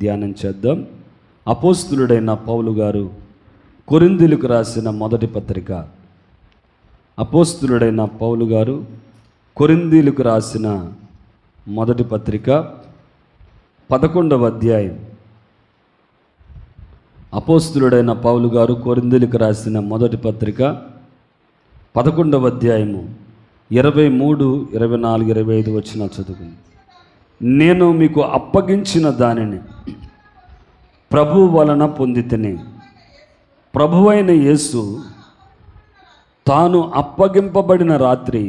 ధ్యానం చేద్దాం. అపోస్తులుడైన పౌలు గారు కొరింథీయులకు రాసిన మొదటి పత్రిక. అపోస్తులుడైన పౌలు గారు కొరింథీయులకు రాసిన మొదటి పత్రిక 11వ అధ్యాయం. అపోస్తులుడైన పౌలు గారు కొరింథీయులకు రాసిన మొదటి పత్రిక 11వ అధ్యాయము 23, 24, 25 వచనాలు చదువుకుంది. నేను మీకు అప్పగించిన దానిని ప్రభు వలన పొందితిని. ప్రభువైన యేసు తాను అప్పగింపబడిన రాత్రి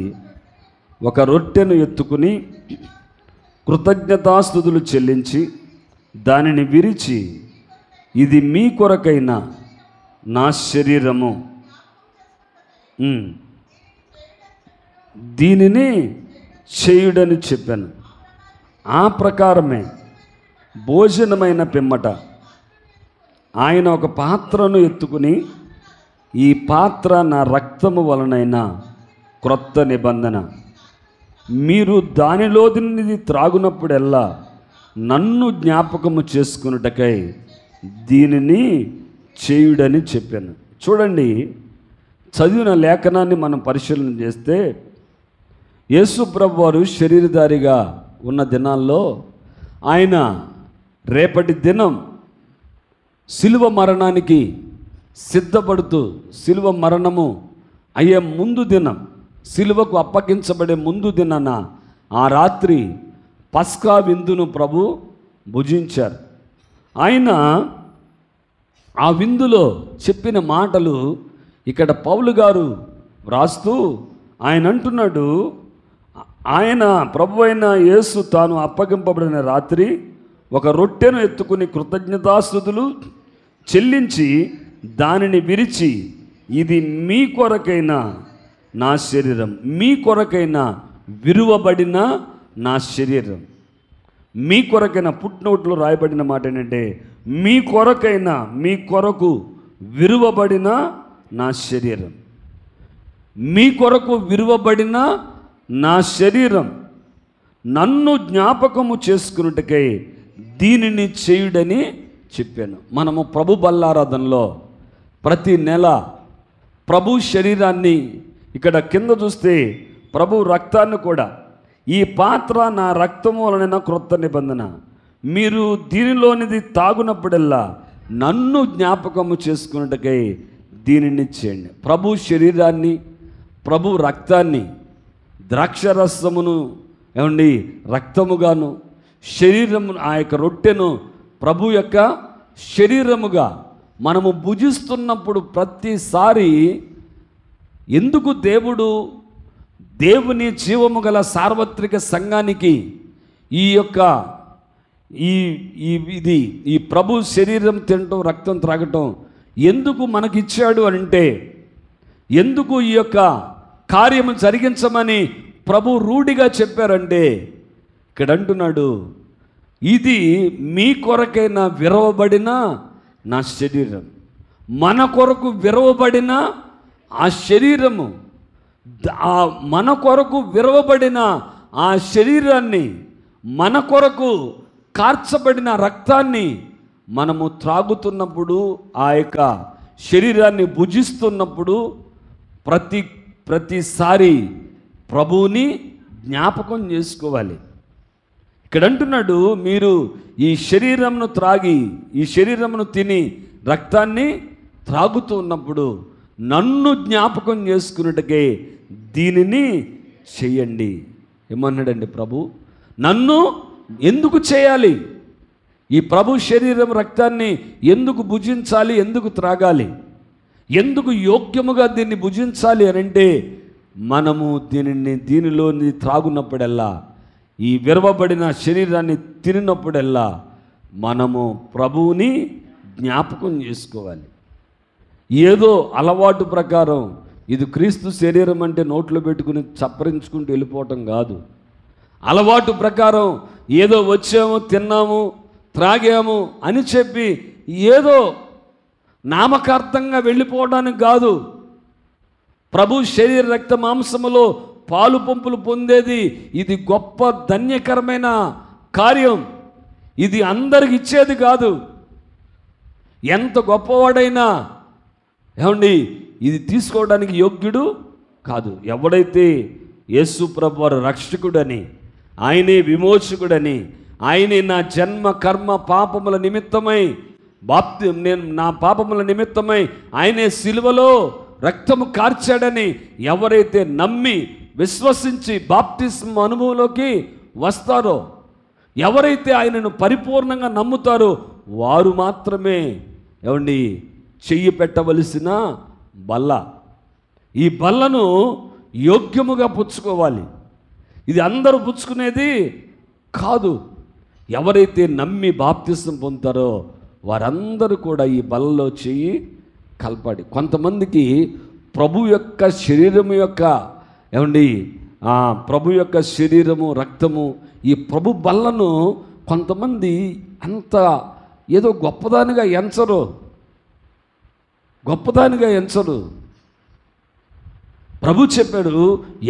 ఒక రొట్టెను ఎత్తుకుని కృతజ్ఞతాస్తుతులు చెల్లించి దానిని విరిచి, ఇది మీ కొరకైన నా శరీరము, దీనిని చేయుడని చెప్పాను. ఆ ప్రకారమే భోజనమైన పిమ్మట ఆయన ఒక పాత్రను ఎత్తుకుని, ఈ పాత్ర నా రక్తము వలనైన క్రొత్త నిబంధన. మీరు దానిలోది త్రాగునప్పుడెల్లా నన్ను జ్ఞాపకము చేసుకున్నటకై దీనిని చేయుడని చెప్పాను. చూడండి, చదివిన లేఖనాన్ని మనం పరిశీలన చేస్తే యేసు ప్రభు వారు శరీరధారిగా ఉన్న దినాల్లో ఆయన రేపటి దినం శిలువ మరణానికి సిద్ధపడుతూ, శిలువ మరణము అయ్యే ముందు దినం, శిలువకు అప్పగించబడే ముందు దినాన ఆ రాత్రి పస్కా విందును ప్రభు భుజించారు. ఆయన ఆ విందులో చెప్పిన మాటలు ఇక్కడ పౌలు గారు వ్రాస్తూ ఆయన అంటున్నాడు, ఆయన ప్రభు అయిన యేసు తాను అప్పగింపబడిన రాత్రి ఒక రొట్టెను ఎత్తుకుని కృతజ్ఞతాస్తుతులు చెల్లించి దానిని విరిచి, ఇది మీ కొరకైన నా శరీరం, మీ కొరకైన విరువబడిన నా శరీరం. మీ కొరకైన ఫుట్నోట్లో రాయబడిన మాట ఏంటంటే, మీ కొరకైన, మీ కొరకు విరువబడిన నా శరీరం, మీ కొరకు విరువబడిన నా శరీరం, నన్ను జ్ఞాపకము చేసుకున్నట్టుకై దీనిని చేయుడని చెప్పాను. మనము ప్రభు బల్లారాధనలో ప్రతి నెల ప్రభు శరీరాన్ని, ఇక్కడ కింద చూస్తే ప్రభు రక్తాన్ని కూడా, ఈ పాత్ర నా రక్తము వలన క్రొత్త నిబంధన, మీరు దీనిలోనిది తాగునప్పుడల్లా నన్ను జ్ఞాపకము చేసుకున్నట్టుకై దీనిని చేయండి. ప్రభు శరీరాన్ని, ప్రభు రక్తాన్ని, ద్రాక్షరసమును ఏమండి రక్తముగాను, శరీరము ఆ యొక్క రొట్టెను ప్రభు యొక్క శరీరముగా మనము భుజిస్తున్నప్పుడు ప్రతిసారి ఎందుకు దేవుని జీవము గల సార్వత్రిక సంఘానికి ఈ యొక్క ఈ ప్రభు శరీరం తినటం, రక్తం త్రాగటం ఎందుకు మనకిచ్చాడు అంటే, ఎందుకు ఈ యొక్క కార్యము జరిగించమని ప్రభు రూఢిగా చెప్పారంటే, ఇక్కడ అంటున్నాడు, ఇది మీ కొరకైనా విరవబడిన నా శరీరం. మన కొరకు విరవబడిన ఆ శరీరము, మన కొరకు విరవబడిన ఆ శరీరాన్ని, మన కొరకు కార్చబడిన రక్తాన్ని మనము త్రాగుతున్నప్పుడు, ఆ యొక్క శరీరాన్ని భుజిస్తున్నప్పుడు ప్రతిసారి ప్రభువుని జ్ఞాపకం చేసుకోవాలి. ఇక్కడ అంటున్నాడు, మీరు ఈ శరీరమును త్రాగి, ఈ శరీరమును తిని, రక్తాన్ని త్రాగుతూ ఉన్నప్పుడు నన్ను జ్ఞాపకం చేసుకున్నట్టుకే దీనిని చెయ్యండి. ఏమన్నాడండి ప్రభు? నన్ను ఎందుకు చేయాలి? ఈ ప్రభు శరీరం రక్తాన్ని ఎందుకు భుజించాలి, ఎందుకు త్రాగాలి, ఎందుకు యోగ్యముగా దీన్ని భుజించాలి అని అంటే, మనము దీనిలోని త్రాగున్నప్పుడల్లా, ఈ విరవబడిన శరీరాన్ని తినినప్పుడల్లా మనము ప్రభువుని జ్ఞాపకం చేసుకోవాలి. ఏదో అలవాటు ప్రకారం ఇది క్రీస్తు శరీరం అంటే నోట్లో పెట్టుకుని చప్పరించుకుంటూ వెళ్ళిపోవటం కాదు. అలవాటు ప్రకారం ఏదో వచ్చాము, తిన్నాము, త్రాగాము అని చెప్పి ఏదో నామకార్థంగా వెళ్ళిపోవడానికి కాదు. ప్రభు శరీర రక్త మాంసములో పాలు పంపులు పొందేది ఇది గొప్ప ధన్యకరమైన కార్యం. ఇది అందరికి ఇచ్చేది కాదు. ఎంత గొప్పవాడైనా ఏమండి ఇది తీసుకోవడానికి యోగ్యుడు కాదు. ఎవడైతే యేసు ప్రభువు వారు రక్షకుడని, ఆయనే విమోచకుడని, ఆయనే నా జన్మ కర్మ పాపముల నిమిత్తమై నేను నా పాపముల నిమిత్తమై ఆయనే సిలువలో రక్తము కార్చాడని ఎవరైతే నమ్మి విశ్వసించి బాప్తిస్మ అనుభవంలోకి వస్తారో, ఎవరైతే ఆయనను పరిపూర్ణంగా నమ్ముతారో వారు మాత్రమే ఏమండి చెయ్యి పెట్టవలసిన బల్ల. ఈ బల్లను యోగ్యముగా పుచ్చుకోవాలి. ఇది అందరూ పుచ్చుకునేది కాదు. ఎవరైతే నమ్మి బాప్తిస్మం పొందుతారో వారందరూ కూడా ఈ బల్లలో చెయ్యి కలపాలి. కొంతమందికి ప్రభు యొక్క శరీరము యొక్క ఏమండి ప్రభు యొక్క శరీరము రక్తము ఈ ప్రభు బల్లను కొంతమంది అంత ఏదో గొప్పదానిగా ఎంచరు. ప్రభు చెప్పాడు,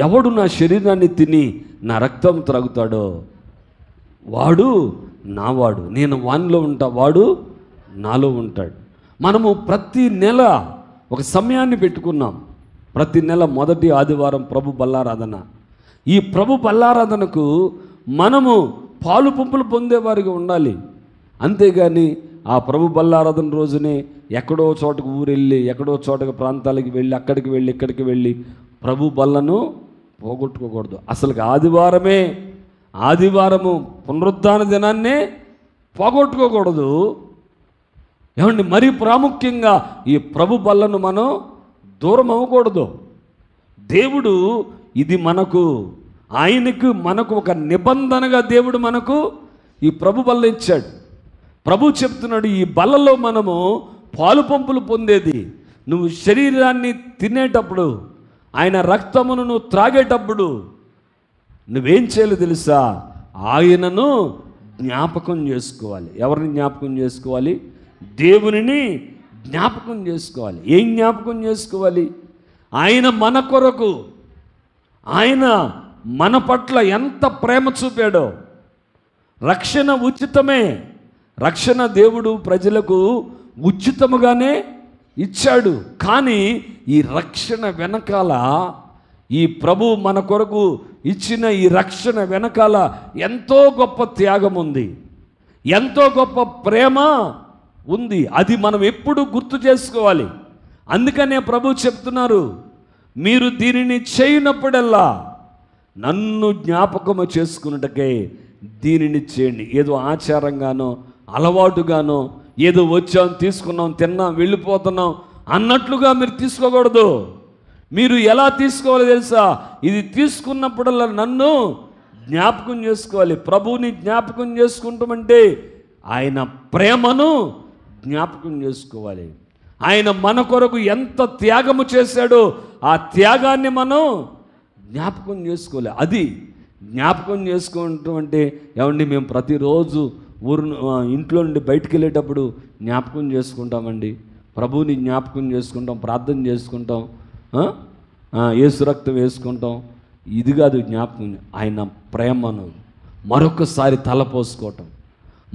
ఎవడు నా శరీరాన్ని తిని నా రక్తం త్రాగుతాడో వాడు నావాడు, నేను వానిలో ఉంటా, వాడు నాలో ఉంటాడు. మనము ప్రతి నెల ఒక సమయాన్ని పెట్టుకున్నాం. ప్రతి నెల మొదటి ఆదివారం ప్రభు బల్లారాధన. ఈ ప్రభు బల్లారాధనకు మనము పాలు పంపులు పొందేవారిగా ఉండాలి. అంతేగాని ఆ ప్రభు బల్లారాధన రోజునే ఎక్కడో చోటకు ఊరెళ్ళి, ఎక్కడో చోటకు ప్రాంతాలకు వెళ్ళి, అక్కడికి వెళ్ళి, ఇక్కడికి వెళ్ళి ప్రభు బల్లను పోగొట్టుకోకూడదు. అసలు ఆదివారము పునరుద్ధాన దినాన్నే పోగొట్టుకోకూడదు. ఏమండి మరీ ప్రాముఖ్యంగా ఈ ప్రభు బల్లను మనం దూరం అవ్వకూడదు. దేవుడు ఇది మనకు ఒక నిబంధనగా దేవుడు మనకు ఈ ప్రభు బల్ల ఇచ్చాడు. ప్రభు చెప్తున్నాడు, ఈ బల్లలో మనము పాలు పంపులు పొందేది. నువ్వు శరీరాన్ని తినేటప్పుడు, ఆయన రక్తమును నువ్వు త్రాగేటప్పుడు నువ్వేం చేయాలి తెలుసా? ఆయనను జ్ఞాపకం చేసుకోవాలి. ఎవరిని జ్ఞాపకం చేసుకోవాలి? దేవునిని జ్ఞాపకం చేసుకోవాలి. ఏం జ్ఞాపకం చేసుకోవాలి? ఆయన మన కొరకు, ఆయన మన పట్ల ఎంత ప్రేమ చూపాడో. రక్షణ ఉచితమే. రక్షణ దేవుడు ప్రజలకు ఉచితముగానే ఇచ్చాడు. కానీ ఈ రక్షణ వెనకాల, ఈ ప్రభు మన కొరకు ఇచ్చిన ఈ రక్షణ వెనకాల ఎంతో గొప్ప త్యాగం ఉంది, ఎంతో గొప్ప ప్రేమ ఉంది. అది మనం ఎప్పుడు గుర్తు చేసుకోవాలి. అందుకనే ప్రభు చెప్తున్నారు, మీరు దీనిని చేయనప్పుడల్లా నన్ను జ్ఞాపకము చేసుకున్నట్టుకే దీనిని చేయండి. ఏదో ఆచారంగానో అలవాటుగానో ఏదో వచ్చాం, తీసుకున్నాం, తిన్నాం, వెళ్ళిపోతున్నాం అన్నట్లుగా మీరు తీసుకోకూడదు. మీరు ఎలా తీసుకోవాలి తెలుసా? ఇది తీసుకున్నప్పుడల్లా నన్ను జ్ఞాపకం చేసుకోవాలి. ప్రభువుని జ్ఞాపకం చేసుకుంటామంటే ఆయన ప్రేమను జ్ఞాపకం చేసుకోవాలి. ఆయన మన కొరకు ఎంత త్యాగము చేశాడో ఆ త్యాగాన్ని మనం జ్ఞాపకం చేసుకోవాలి. అది జ్ఞాపకం చేసుకోవటం అంటే ఏమండి, మేము ప్రతిరోజు ఇంట్లో నుండి బయటికి వెళ్ళేటప్పుడు జ్ఞాపకం చేసుకుంటామండి. ప్రభువుని జ్ఞాపకం చేసుకుంటాం, ప్రార్థన చేసుకుంటాం, యేసు రక్తం వేసుకుంటాం. ఇది కాదు జ్ఞాపకం. ఆయన ప్రేమను మరొకసారి తలపోసుకోవటం,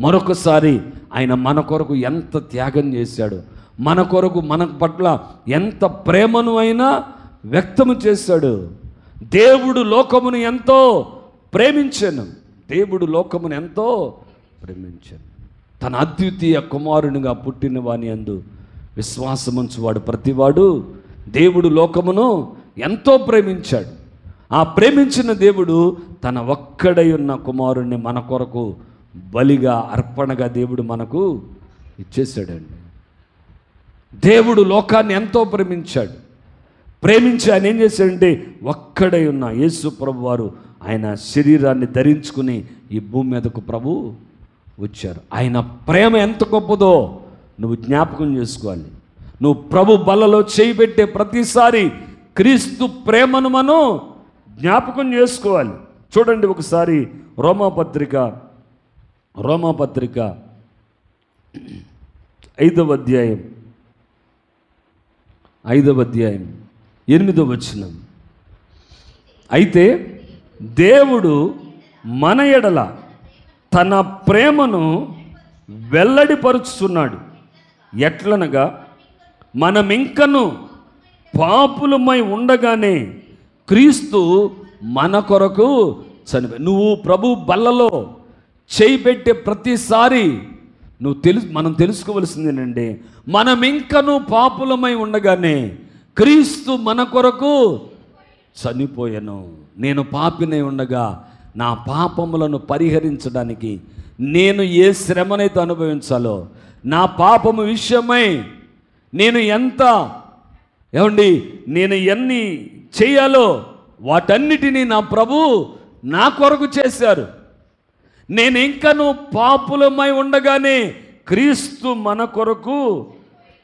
మరొకసారి ఆయన మన కొరకు ఎంత త్యాగం చేశాడు, మన కొరకు మన పట్ల ఎంత ప్రేమను అయినా వ్యక్తము చేశాడు. దేవుడు లోకమును ఎంతో ప్రేమించాను. తన అద్వితీయ కుమారునిగా పుట్టిన వాని యందు విశ్వాసముంచువాడు ప్రతివాడు దేవుడు లోకమును ఎంతో ప్రేమించాడు. ఆ ప్రేమించిన దేవుడు తన ఒక్కడై ఉన్న కుమారుణ్ణి మన కొరకు బలిగా, అర్పణగా దేవుడు మనకు ఇచ్చేసాడండి. దేవుడు లోకాన్ని ఎంతో ప్రేమించి ఆయన ఏం చేశాడంటే ఒక్కడై ఉన్న యేసు ప్రభు వారు ఆయన శరీరాన్ని ధరించుకుని ఈ భూమి మీదకు ప్రభు వచ్చారు. ఆయన ప్రేమ ఎంత గొప్పదో నువ్వు జ్ఞాపకం చేసుకోవాలి. నువ్వు ప్రభు బల్లలో చేయి పెట్టే ప్రతిసారి క్రీస్తు ప్రేమను మనం జ్ఞాపకం చేసుకోవాలి. చూడండి ఒకసారి రోమాపత్రిక 5వ అధ్యాయం 8వ వచనం. అయితే దేవుడు మన ఎడల తన ప్రేమను వెల్లడిపరుచుతున్నాడు. ఎట్లనగా మనమింకను పాపులమై ఉండగానే క్రీస్తు మన కొరకు చనిపోయి. నువ్వు ప్రభు బల్లలో చేయి పెట్టే ప్రతిసారి మనం తెలుసుకోవలసింది ఏంటంటే, మనమింకను పాపులమై ఉండగానే క్రీస్తు మన కొరకు చనిపోయాను. నేను పాపినై ఉండగా నా పాపములను పరిహరించడానికి నేను ఏ శ్రమనైతే అనుభవించాలో, నా పాపము విషయమై నేను నేను ఎన్ని చేయాలో వాటన్నిటినీ నా ప్రభు నా కొరకు చేశారు. నేను ఇంకను పాపులమై ఉండగానే క్రీస్తు మన కొరకు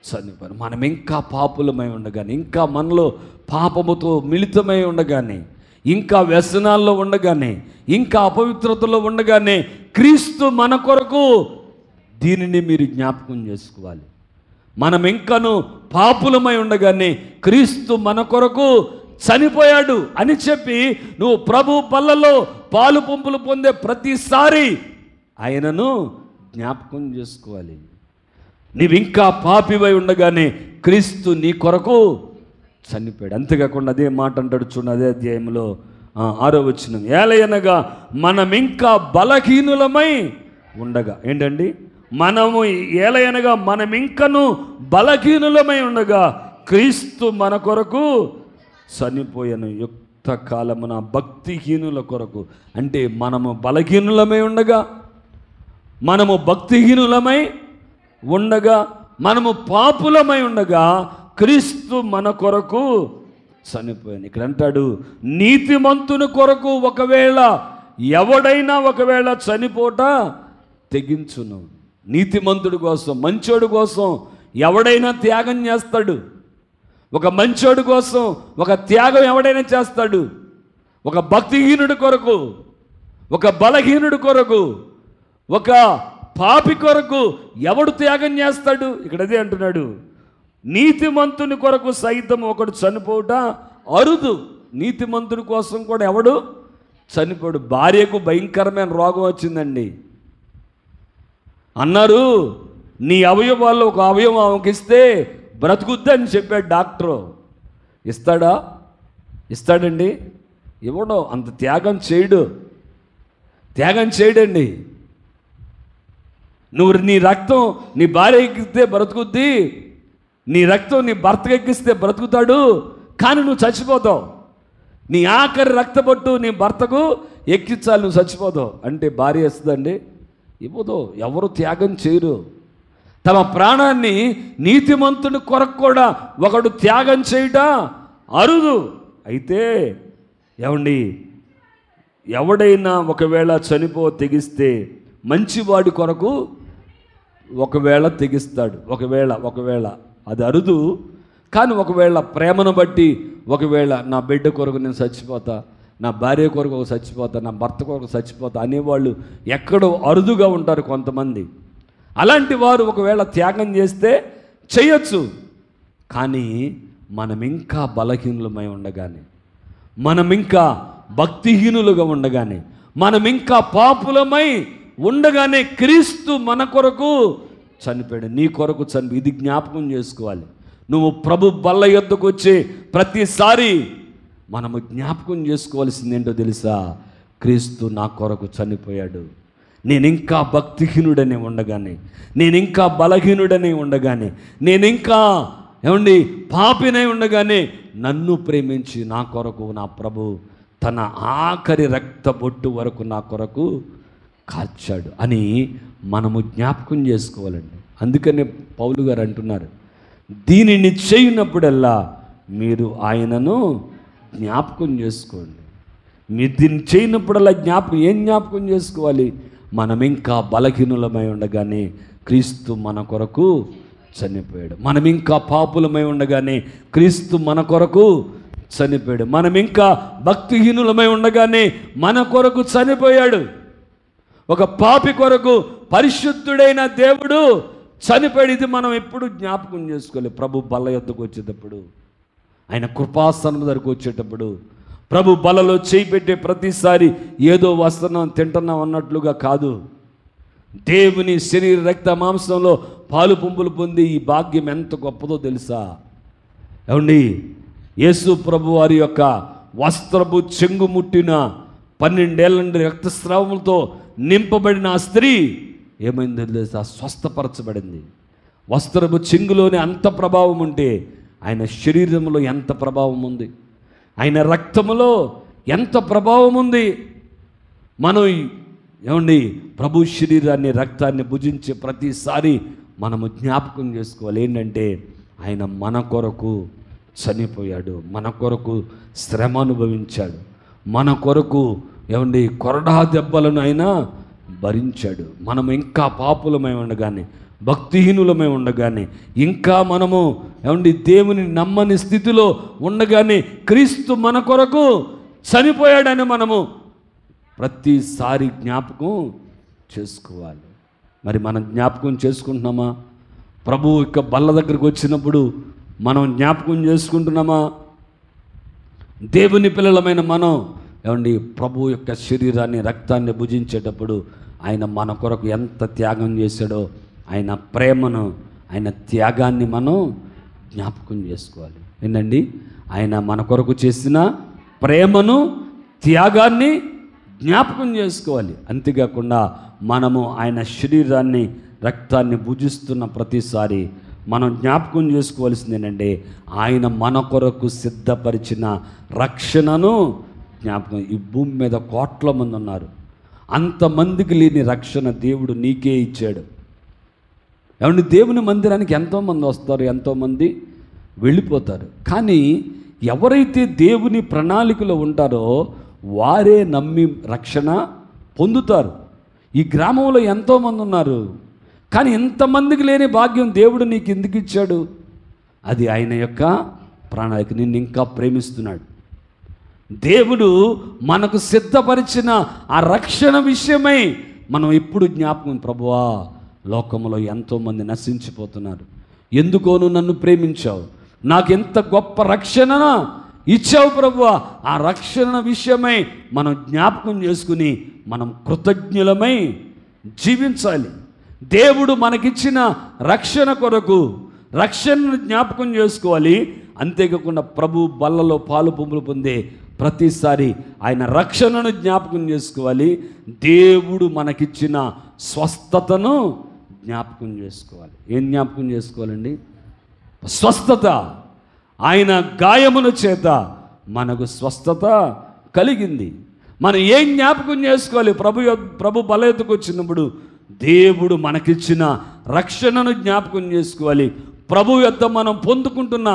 చనిపోయాను. మనం ఇంకా పాపులమై ఉండగానే, ఇంకా మనలో పాపముతో మిళితమై ఉండగానే, ఇంకా వ్యసనాల్లో ఉండగానే, ఇంకా అపవిత్రతలో ఉండగానే క్రీస్తు మన కొరకు, దీనిని మీరు జ్ఞాపకం చేసుకోవాలి. మనం ఇంకను పాపులమై ఉండగానే క్రీస్తు మన కొరకు చనిపోయాడు అని చెప్పి నువ్వు ప్రభు బల్లలో పాలు పంపులు పొందే ప్రతిసారి ఆయనను జ్ఞాపకం చేసుకోవాలి. నీవు ఇంకా పాపివై ఉండగానే క్రీస్తు నీ కొరకు చనిపోయాడు. అంతేకాకుండా అదే మాట అంటాడు చూడండి, అదే అధ్యాయంలో 6వ వచనం, ఏలయనగా మనం ఇంకా బలహీనులమై ఉండగా. ఏంటండి? ఏలయనగా మనం ఇంకను బలహీనులమై ఉండగా క్రీస్తు మన కొరకు చనిపోయాను. యుక్త కాలమున భక్తిహీనుల కొరకు. అంటే మనము బలహీనులమై ఉండగా, మనము భక్తిహీనులమై ఉండగా, మనము పాపులమై ఉండగా క్రీస్తు మన కొరకు చనిపోయాను. ఇక్కడ అంటాడు, నీతిమంతుని కొరకు ఎవడైనా ఒకవేళ చనిపోట తెగించును. నీతిమంతుడి కోసం, మంచోడి కోసం ఎవడైనా త్యాగం చేస్తాడు. ఒక మంచోడి కోసం ఒక త్యాగం ఎవడైనా చేస్తాడు. ఒక భక్తిహీనుడి కొరకు, ఒక బలహీనుడి కొరకు, ఒక పాపి కొరకు ఎవడు త్యాగం చేస్తాడు? ఇక్కడ అదే అంటున్నాడు, నీతిమంతుని కొరకు సైతం ఒకడు చనిపోవట అరుదు. నీతిమంతుడి కోసం కూడా ఎవడు చనిపోడు. భార్యకు భయంకరమైన రోగం వచ్చిందండి అన్నారు, నీ అవయవాల్లో ఒక అవయవం ఆమెకిస్తే బ్రతుకుద్దని చెప్పాడు డాక్టరు. ఇస్తాడండి? ఇవ్వడు. అంత త్యాగం చేయడండి. నువ్వు నీ రక్తం నీ భార్య ఎక్కిస్తే బ్రతుకుద్ది, నీ రక్తం నీ భర్తకు ఎక్కిస్తే బ్రతుకుతాడు, కానీ నువ్వు చచ్చిపోతావు. నీ ఆఖరి రక్తపట్టు నీ భర్తకు ఎక్కించాలి, నువ్వు చచ్చిపోతావు. అంటే భార్య ఇస్తుందండి? ఇవ్వదు. ఎవరు త్యాగం చేయరు. తమ ప్రాణాన్ని నీతిమంతుని కొరకు కూడా ఒకడు త్యాగం చేయట అరుదు. అయితే ఎవడైనా ఒకవేళ తెగిస్తే మంచివాడి కొరకు ఒకవేళ తెగిస్తాడు. ఒకవేళ అది అరుదు. కానీ ఒకవేళ ప్రేమను బట్టి ఒకవేళ నా బిడ్డ కొరకు నేను చచ్చిపోతా, నా భార్య కొరకు చచ్చిపోతా, నా భర్త కొరకు చచ్చిపోతా అనేవాళ్ళు ఎక్కడో అరుదుగా ఉంటారు కొంతమంది. అలాంటి వారు ఒకవేళ త్యాగం చేస్తే చేయొచ్చు. కానీ మనం ఇంకా బలహీనులమై ఉండగానే, మనం ఇంకా భక్తిహీనులుగా ఉండగానే, మనం ఇంకా పాపులమై ఉండగానే క్రీస్తు మన కొరకు చనిపోయాడు. నీ కొరకు ఇది జ్ఞాపకం చేసుకోవాలి. నువ్వు ప్రభు బల్ల యొద్దకు వచ్చే ప్రతిసారి మనము జ్ఞాపకం చేసుకోవాల్సింది ఏంటో తెలుసా? క్రీస్తు నా కొరకు చనిపోయాడు. నేను ఇంకా భక్తిహీనుడనే ఉండగానే, నేను ఇంకా బలహీనుడనే ఉండగానే, నేను ఇంకా పాపినై ఉండగానే నన్ను ప్రేమించి నా కొరకు నా ప్రభు తన ఆఖరి రక్త బొట్టు వరకు నా కొరకు కాల్చాడు అని మనము జ్ఞాపకం చేసుకోవాలండి. అందుకనే పౌలు గారు అంటున్నారు, దీనిని చేయనప్పుడల్లా మీరు ఆయనను జ్ఞాపకం చేసుకోండి. మీరు దీన్ని చేయనప్పుడల్లా ఏం జ్ఞాపకం చేసుకోవాలి? మనం ఇంకా బలహీనులమై ఉండగానే క్రీస్తు మన కొరకు చనిపోయాడు. మనం ఇంకా పాపులమై ఉండగానే క్రీస్తు మన కొరకు చనిపోయాడు. మనం ఇంకా భక్తిహీనులమై ఉండగానే మన కొరకు చనిపోయాడు. ఒక పాపి కొరకు పరిశుద్ధుడైన దేవుడు చనిపోయాడు. ఇది మనం ఎప్పుడు జ్ఞాపకం చేసుకోవాలి. ప్రభు బల్ల యొద్దకు వచ్చేటప్పుడు, ఆయన కృపాసనం దగ్గరకు వచ్చేటప్పుడు, ప్రభు బలలో చేయి పెట్టే ప్రతిసారి ఏదో వస్తున్నాం తింటున్నాం అన్నట్లుగా కాదు. దేవుని శరీర రక్త మాంసంలో పాలు పంపులు పొంది ఈ భాగ్యం ఎంత గొప్పదో తెలుసా? ఏమండి, యేసు ప్రభు వారి యొక్క వస్త్రపు చెంగు ముట్టిన 12 ఏళ్ల నుండి రక్తస్రావములతో నింపబడిన ఆ స్త్రీ ఏమైందో తెలుసా? స్వస్థపరచబడింది. వస్త్రపు చెంగులోనే అంత ప్రభావం ఉంటే ఆయన శరీరంలో ఎంత ప్రభావం ఉంది, ఆయన రక్తములో ఎంత ప్రభావం ఉంది. మనం ఏమండి ప్రభు శరీరాన్ని రక్తాన్ని భుజించే ప్రతిసారి మనము జ్ఞాపకం చేసుకోవాలి ఏంటంటే ఆయన మన కొరకు చనిపోయాడు, మన కొరకు శ్రమ అనుభవించాడు, మన కొరకు ఏమండి కొరడా దెబ్బలను ఆయన భరించాడు. మనం ఇంకా పాపులమై ఉండగానే, భక్తిహీనులమై ఉండగానే, ఇంకా మనము ఏమండి దేవుని నమ్మని స్థితిలో ఉండగానే క్రీస్తు మన కొరకు చనిపోయాడని మనము ప్రతిసారి జ్ఞాపకం చేసుకోవాలి. మరి మనం జ్ఞాపకం చేసుకుంటున్నామా? ప్రభు యొక్క బల్ల దగ్గరికి వచ్చినప్పుడు మనం జ్ఞాపకం చేసుకుంటున్నామా? దేవుని పిల్లలమైన మనం ఏమండి ప్రభు యొక్క శరీరాన్ని రక్తాన్ని భుజించేటప్పుడు ఆయన మన కొరకు ఎంత త్యాగం చేశాడో ఆయన ప్రేమను, ఆయన త్యాగాన్ని మనం జ్ఞాపకం చేసుకోవాలి. ఏంటండి, ఆయన మన కొరకు చేసిన ప్రేమను, త్యాగాన్ని జ్ఞాపకం చేసుకోవాలి. అంతేకాకుండా మనము ఆయన శరీరాన్ని రక్తాన్ని భుజిస్తున్న ప్రతిసారి మనం జ్ఞాపకం చేసుకోవాల్సింది ఏంటంటే ఆయన మన కొరకు సిద్ధపరిచిన రక్షణను జ్ఞాపకం. ఈ భూమి మీద కోట్ల మంది ఉన్నారు, అంతమందికి లేని రక్షణ దేవుడు నీకే ఇచ్చాడు. ఏమంటే దేవుని మందిరానికి ఎంతోమంది వస్తారు, ఎంతోమంది వెళ్ళిపోతారు. కానీ ఎవరైతే దేవుని ప్రణాళికలో ఉంటారో వారే నమ్మి రక్షణ పొందుతారు. ఈ గ్రామంలో ఎంతోమంది ఉన్నారు, కానీ ఎంతమందికి లేని భాగ్యం దేవుడు నీకు ఎందుకు ఇచ్చాడు? అది ఆయన యొక్క ప్రణాళిక. నిన్ను ఇంకా ప్రేమిస్తున్నాడు. దేవుడు మనకు సిద్ధపరిచిన ఆ రక్షణ విషయమై మనం ఎప్పుడు జ్ఞాపకం, ప్రభువా లోకంలో ఎంతోమంది నశించిపోతున్నారు, ఎందుకోను నన్ను ప్రేమించావు, నాకెంత గొప్ప రక్షణ ఇచ్చావు ప్రభువా. ఆ రక్షణ విషయమై మనం జ్ఞాపకం చేసుకుని మనం కృతజ్ఞులమై జీవించాలి. దేవుడు మనకిచ్చిన రక్షణ కొరకు రక్షణను జ్ఞాపకం చేసుకోవాలి. అంతేకాకుండా ప్రభు బల్లలో పాలు పంపులు పొందే ప్రతిసారి ఆయన రక్షణను జ్ఞాపకం చేసుకోవాలి. దేవుడు మనకిచ్చిన స్వస్థతను జ్ఞాపకం చేసుకోవాలి. ఏం జ్ఞాపకం చేసుకోవాలండి? స్వస్థత. ఆయన గాయముల చేత మనకు స్వస్థత కలిగింది. మనం ఏం జ్ఞాపకం చేసుకోవాలి? ప్రభు బలయతకు వచ్చినప్పుడు దేవుడు మనకిచ్చిన రక్షణను జ్ఞాపకం చేసుకోవాలి. ప్రభు యొద్ద మనం పొందుకుంటున్న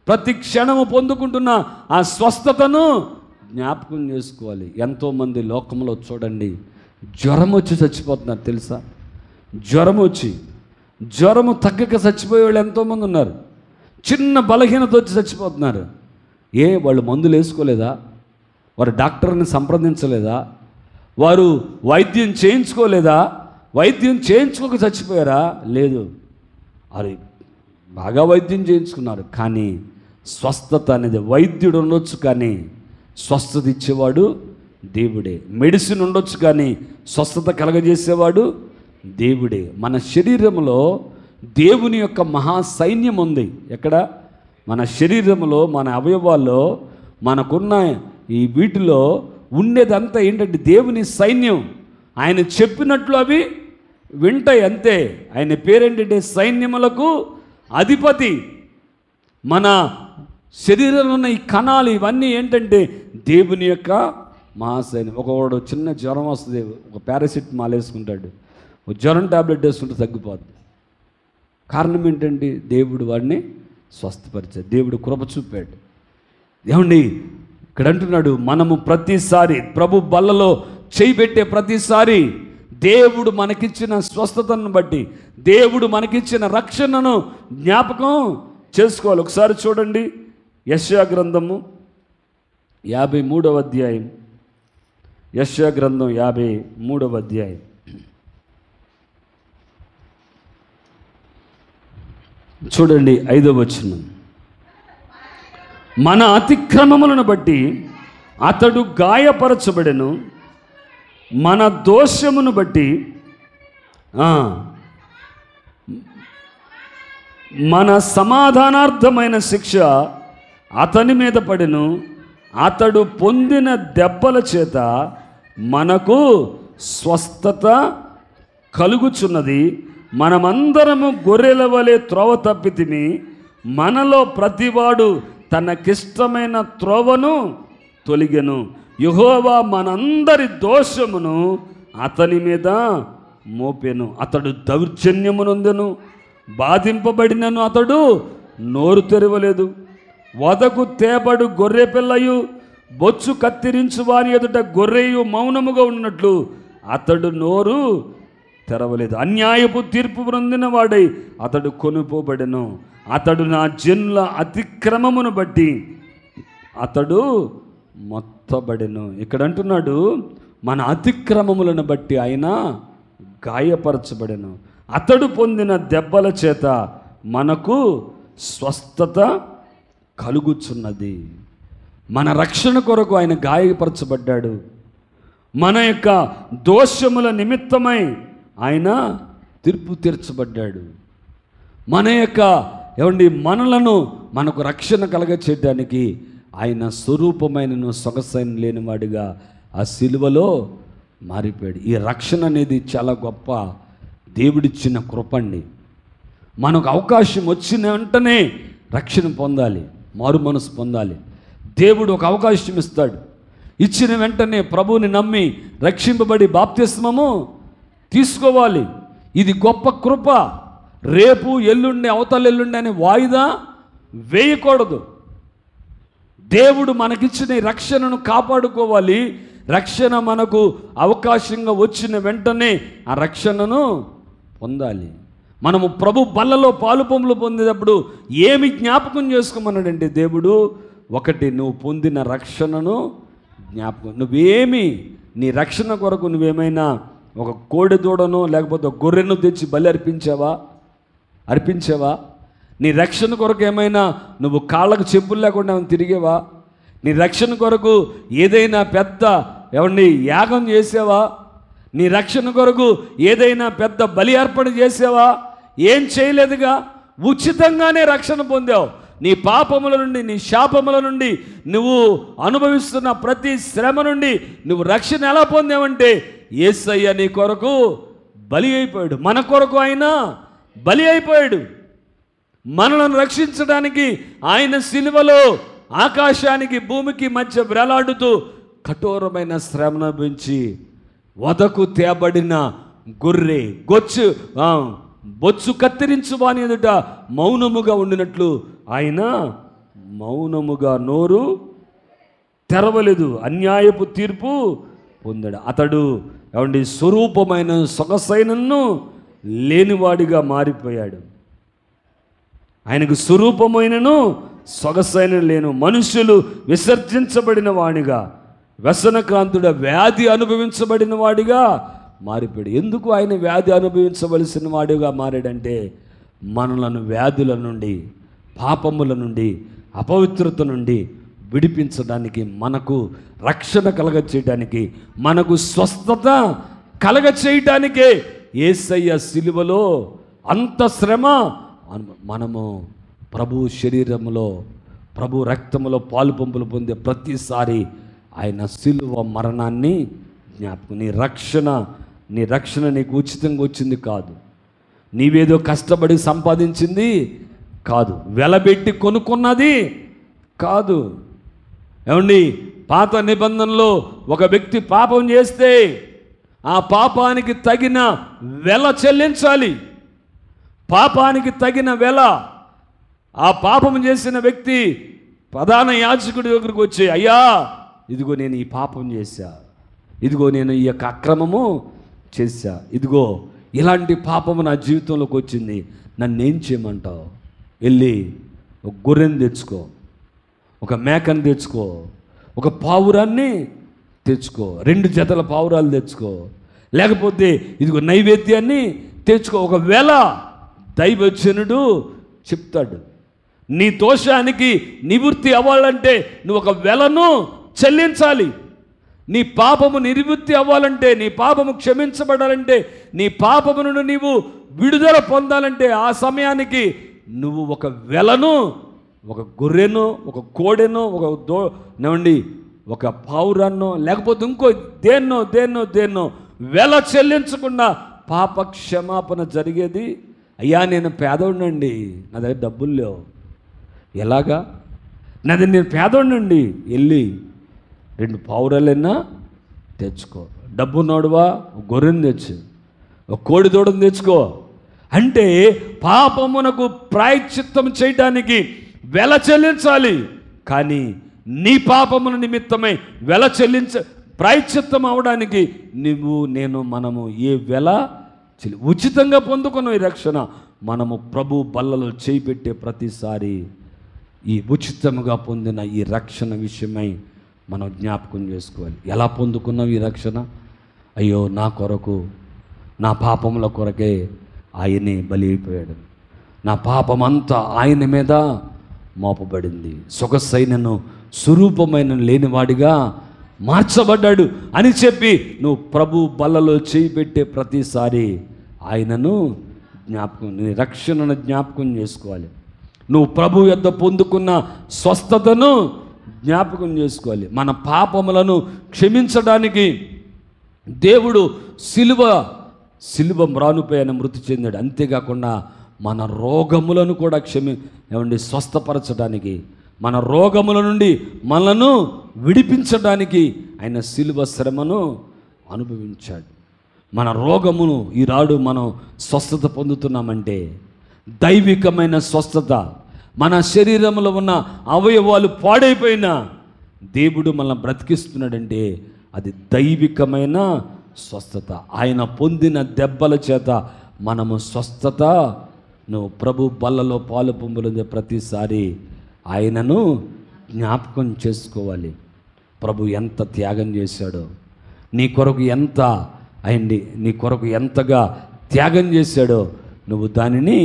ప్రతి క్షణము పొందుకుంటున్న ఆ స్వస్థతను జ్ఞాపకం చేసుకోవాలి. ఎంతోమంది లోకంలో చూడండి జ్వరం వచ్చి చచ్చిపోతున్నారు తెలుసా? జ్వరము తగ్గక చచ్చిపోయే వాళ్ళు ఎంతోమంది ఉన్నారు. చిన్న బలహీనత వచ్చి చచ్చిపోతున్నారు. వాళ్ళు మందులు వేసుకోలేదా? వారు డాక్టర్ని సంప్రదించలేదా? వారు వైద్యం చేయించుకోలేదా? వైద్యం చేయించుకోక చచ్చిపోయారా? లేదు, అది బాగా వైద్యం చేయించుకున్నారు. కానీ స్వస్థత అనేది వైద్యుడు ఉండొచ్చు, కానీ స్వస్థత ఇచ్చేవాడు దేవుడే. మెడిసిన్ ఉండొచ్చు, కానీ స్వస్థత కలగజేసేవాడు దేవుడే. మన శరీరంలో దేవుని యొక్క మహా సైన్యం ఉంది. ఎక్కడ? మన శరీరంలో, మన అవయవాల్లో, మనకున్న ఈ వీటిలో ఉండేదంతా ఏంటంటే దేవుని సైన్యం. ఆయన చెప్పినట్లు అవి వింటాయి అంతే. ఆయన పేరేంటంటే సైన్యములకు అధిపతి. మన శరీరంలో ఉన్న ఈ కణాలు ఇవన్నీ ఏంటంటే దేవుని యొక్క మహాసైన్యం. ఒకవాడు చిన్న జ్వరం వస్తుంది, ఒక పారాసిటమాల్ వేసుకుంటాడు, ఒక జ్వరం ట్యాబ్లెట్ వేసుకుంటే తగ్గిపోద్ది. కారణం ఏంటండి? దేవుడు వాడిని స్వస్థపరిచాడు, దేవుడు కృప చూపాడు. ఏమండి ఇక్కడ అంటున్నాడు, మనము ప్రతిసారి ప్రభు బల్లలో చేయి పెట్టే ప్రతిసారి దేవుడు మనకిచ్చిన స్వస్థతను బట్టి, దేవుడు మనకిచ్చిన రక్షణను జ్ఞాపకం చేసుకోవాలి. ఒకసారి చూడండి, యెషయా గ్రంథము 53వ అధ్యాయం. యెషయా గ్రంథం 53వ అధ్యాయం. చూడండి 5వ వచనం. మన అతిక్రమములను బట్టి అతడు గాయపరచబడెను, మన దోషమును బట్టి మన సమాధానార్థమైన శిక్ష అతని మీద పడెను, అతడు పొందిన దెబ్బల చేత మనకు స్వస్థత కలుగుచున్నది. మనమందరము గొర్రెల వలె త్రోవ తప్పితిమి, మనలో ప్రతివాడు తనకిష్టమైన త్రోవను తొలిగెను. యెహోవా మనందరి దోషమును అతని మీద మోపెను. అతడు దౌర్జన్యమునందెను, బాధింపబడినను అతడు నోరు తెరవలేదు. వదకు తేబడు గొర్రె పిల్లయు బొచ్చు కత్తిరించు వారి ఎదుట గొర్రెయు మౌనముగా ఉన్నట్లు అతడు నోరు తెరవలేదు. అన్యాయపు తీర్పు పొందిన వాడై అతడు కొనుపోబడెను. అతడు నా జనుల అతిక్రమమును బట్టి అతడు మొత్తబడెను. ఇక్కడ అంటున్నాడు, మన అతిక్రమములను బట్టి ఆయన గాయపరచబడెను, అతడు పొందిన దెబ్బల చేత మనకు స్వస్థత కలుగుచున్నది. మన రక్షణ కొరకు ఆయన గాయపరచబడ్డాడు. మన యొక్క దోషముల నిమిత్తమై ఆయన తీర్పు తీర్చబడ్డాడు. మన యొక్క మనలను మనకు రక్షణ కలగచేయడానికి ఆయన స్వరూపమైనను సొగసైన లేనివాడిగా ఆ సిలువలో మారిపోయాడు. ఈ రక్షణ అనేది చాలా గొప్ప దేవుడిచ్చిన కృపండి. మనకు అవకాశం వచ్చిన వెంటనే రక్షణ పొందాలి, మారు మనసు పొందాలి. దేవుడు ఒక అవకాశం ఇస్తాడు. ఇచ్చిన వెంటనే ప్రభువుని నమ్మి రక్షింపబడి బాప్తిస్మము తీసుకోవాలి. ఇది గొప్ప కృప. రేపు ఎల్లుండి అవతల ఎల్లుండి అని వాయిదా వేయకూడదు. దేవుడు మనకిచ్చిన ఈ రక్షణను కాపాడుకోవాలి. రక్షణ మనకు అవకాశంగా వచ్చిన వెంటనే ఆ రక్షణను పొందాలి. మనము ప్రభు బల్లలో పాలుపొంపులు పొందేటప్పుడు ఏమి జ్ఞాపకం చేసుకోమన్నాడంటే దేవుడు, ఒకటి, నువ్వు పొందిన రక్షణను జ్ఞాపకం. నువ్వేమి నీ రక్షణ కొరకు నువ్వేమైనా ఒక కోడె దూడను లేకపోతే ఒక గొర్రెను తెచ్చి బలి అర్పించావా? నీ రక్షణ కొరకు ఏమైనా నువ్వు కాళ్ళకు చెప్పులు లేకుండా తిరిగేవా? నీ రక్షణ కొరకు ఏదైనా పెద్ద యాగం చేసావా? నీ రక్షణ కొరకు ఏదైనా పెద్ద బలి అర్పణ చేసావా? ఏం చేయలేదుగా. ఉచితంగానే రక్షణ పొందావు. నీ పాపముల నుండి, నీ శాపముల నుండి, నువ్వు అనుభవిస్తున్న ప్రతి శ్రమ నుండి నువ్వు రక్షణ ఎలా పొందావంటే యేసయ్య నీ కొరకు బలి అయిపోయాడు. మన కొరకు ఆయన బలి అయిపోయాడు. మనలను రక్షించడానికి ఆయన సిలువలో ఆకాశానికి భూమికి మధ్య వేలాడుతూ కఠోరమైన శ్రమను పెంచి వదకు తేబడిన గొర్రె బొచ్చు కత్తిరించు వాని ఎదుట మౌనముగా ఉండినట్లు ఆయన మౌనముగా నోరు తెరవలేదు, అన్యాయపు తీర్పు పొందాడు. అతడు స్వరూపమైన సొగసైనను లేనివాడిగా మారిపోయాడు. ఆయనకు స్వరూపమైనను సొగసైన లేను, మనుషులు విసర్జించబడిన వాడిగా, వ్యసనక్రాంతుడ వ్యాధి అనుభవించబడిన వాడిగా మారిపోయాడు. ఎందుకు ఆయన వ్యాధి అనుభవించవలసిన వాడిగా మారాడంటే మనలను వ్యాధుల నుండి, పాపముల నుండి, అపవిత్రత నుండి విడిపించడానికి, మనకు రక్షణ కలగచేయడానికి, మనకు స్వస్థత కలగచేయటానికే యేసయ్య సిలువలో అంత శ్రమ. మనము ప్రభు శరీరములో, ప్రభు రక్తములో పాలు పంపులు పొందే ప్రతిసారి ఆయన సిలువ మరణాన్ని జ్ఞాపకం. నీ రక్షణ నీకు ఉచితంగా వచ్చింది కాదు, నీవేదో కష్టపడి సంపాదించింది కాదు, వెలబెట్టి కొనుక్కున్నది కాదు. పాత నిబంధనలో ఒక వ్యక్తి పాపం చేస్తే ఆ పాపానికి తగిన వెల చెల్లించాలి. పాపానికి తగిన వెల. ఆ పాపం చేసిన వ్యక్తి ప్రధాన యాజకుడి దగ్గరికి వచ్చి, అయ్యా ఇదిగో నేను ఈ పాపం చేశా, ఇదిగో నేను ఈ యొక్క అక్రమము చేశా, ఇదిగో ఇలాంటి పాపము నా జీవితంలోకి వచ్చింది, నన్నేం చేయమంటావు? వెళ్ళి ఒక గొర్రెను తెచ్చుకో, ఒక మేకను తెచ్చుకో, ఒక పావురాన్ని తెచ్చుకో, 2 జతల పావురాలు తెచ్చుకో, లేకపోతే ఇదిగో నైవేద్యాన్ని తెచ్చుకో. ఒకవేళ దైవజనుడు చెప్తాడు, నీ దోషానికి నివృత్తి అవ్వాలంటే నువ్వు ఒక వెలను చెల్లించాలి. నీ పాపము నిర్వృత్తి అవ్వాలంటే, నీ పాపము క్షమించబడాలంటే, నీ పాపము నుండి నీవు విడుదల పొందాలంటే ఆ సమయానికి నువ్వు ఒక వెలను, ఒక గొర్రెను, ఒక కోడెను, ఒక పావురాన్నో లేకపోతే ఇంకో దేన్నో వెల చెల్లించకుండా పాప క్షమాపణ జరిగేది. అయ్యా నేను పేదోడినండి, నా దగ్గర డబ్బులు లేవు, ఎలాగా? నేను పేదోడినండి, వెళ్ళి 2 పావురాలైనా తెచ్చుకో. డబ్బున్నోడువా గొర్రెను తెచ్చు, ఒక కోడి దూడను తెచ్చుకో. అంటే పాపమునకు ప్రాయశ్చిత్తం చేయడానికి వెల చెల్లించాలి. కానీ నీ పాపముల నిమిత్తమై వెల ప్రాయశ్చిత్తం అవడానికి మనము ఏ వెల ఉచితంగా పొందుకున్న ఈ రక్షణ మనము ప్రభు బల్లలో చేయి పెట్టే ప్రతిసారి ఈ ఉచితముగా పొందిన ఈ రక్షణ విషయమై మనం జ్ఞాపకం చేసుకోవాలి. ఎలా పొందుకున్నాం ఈ రక్షణ? అయ్యో నా కొరకు, నా పాపముల కొరకే ఆయనే బలి అయిపోయాడు, నా పాపమంతా ఆయన మీద మోపబడింది, సొగసైనను స్వరూపమైన లేనివాడిగా మార్చబడ్డాడు అని చెప్పి నువ్వు ప్రభు బల్లలో చేయి పెట్టే ప్రతిసారి ఆయనను నీ రక్షణను జ్ఞాపకం చేసుకోవాలి. నువ్వు ప్రభు యొద్ద పొందుకున్న స్వస్థతను జ్ఞాపకం చేసుకోవాలి. మన పాపములను క్షమించడానికి దేవుడు సిలువ మ్రానుపై ఆయన మృతి చెందాడు. అంతేకాకుండా మన రోగములను కూడా స్వస్థపరచడానికి, మన రోగముల నుండి మనను విడిపించడానికి ఆయన సిలువ శ్రమను అనుభవించాడు. మన రోగమును ఈనాడు మనం స్వస్థత పొందుతున్నామంటే దైవికమైన స్వస్థత. మన శరీరంలో ఉన్న అవయవాలు పాడైపోయినా దేవుడు మనల్ని బ్రతికిస్తున్నాడంటే అది దైవికమైన స్వస్థత. ఆయన పొందిన దెబ్బల చేత మనము స్వస్థత. నువ్వు ప్రభు బల్లలో పాలు పొందులే ప్రతిసారి ఆయనను జ్ఞాపకం చేసుకోవాలి. ప్రభు ఎంత త్యాగం చేశాడో, నీ కొరకు ఎంతగా త్యాగం చేశాడో నువ్వు దానిని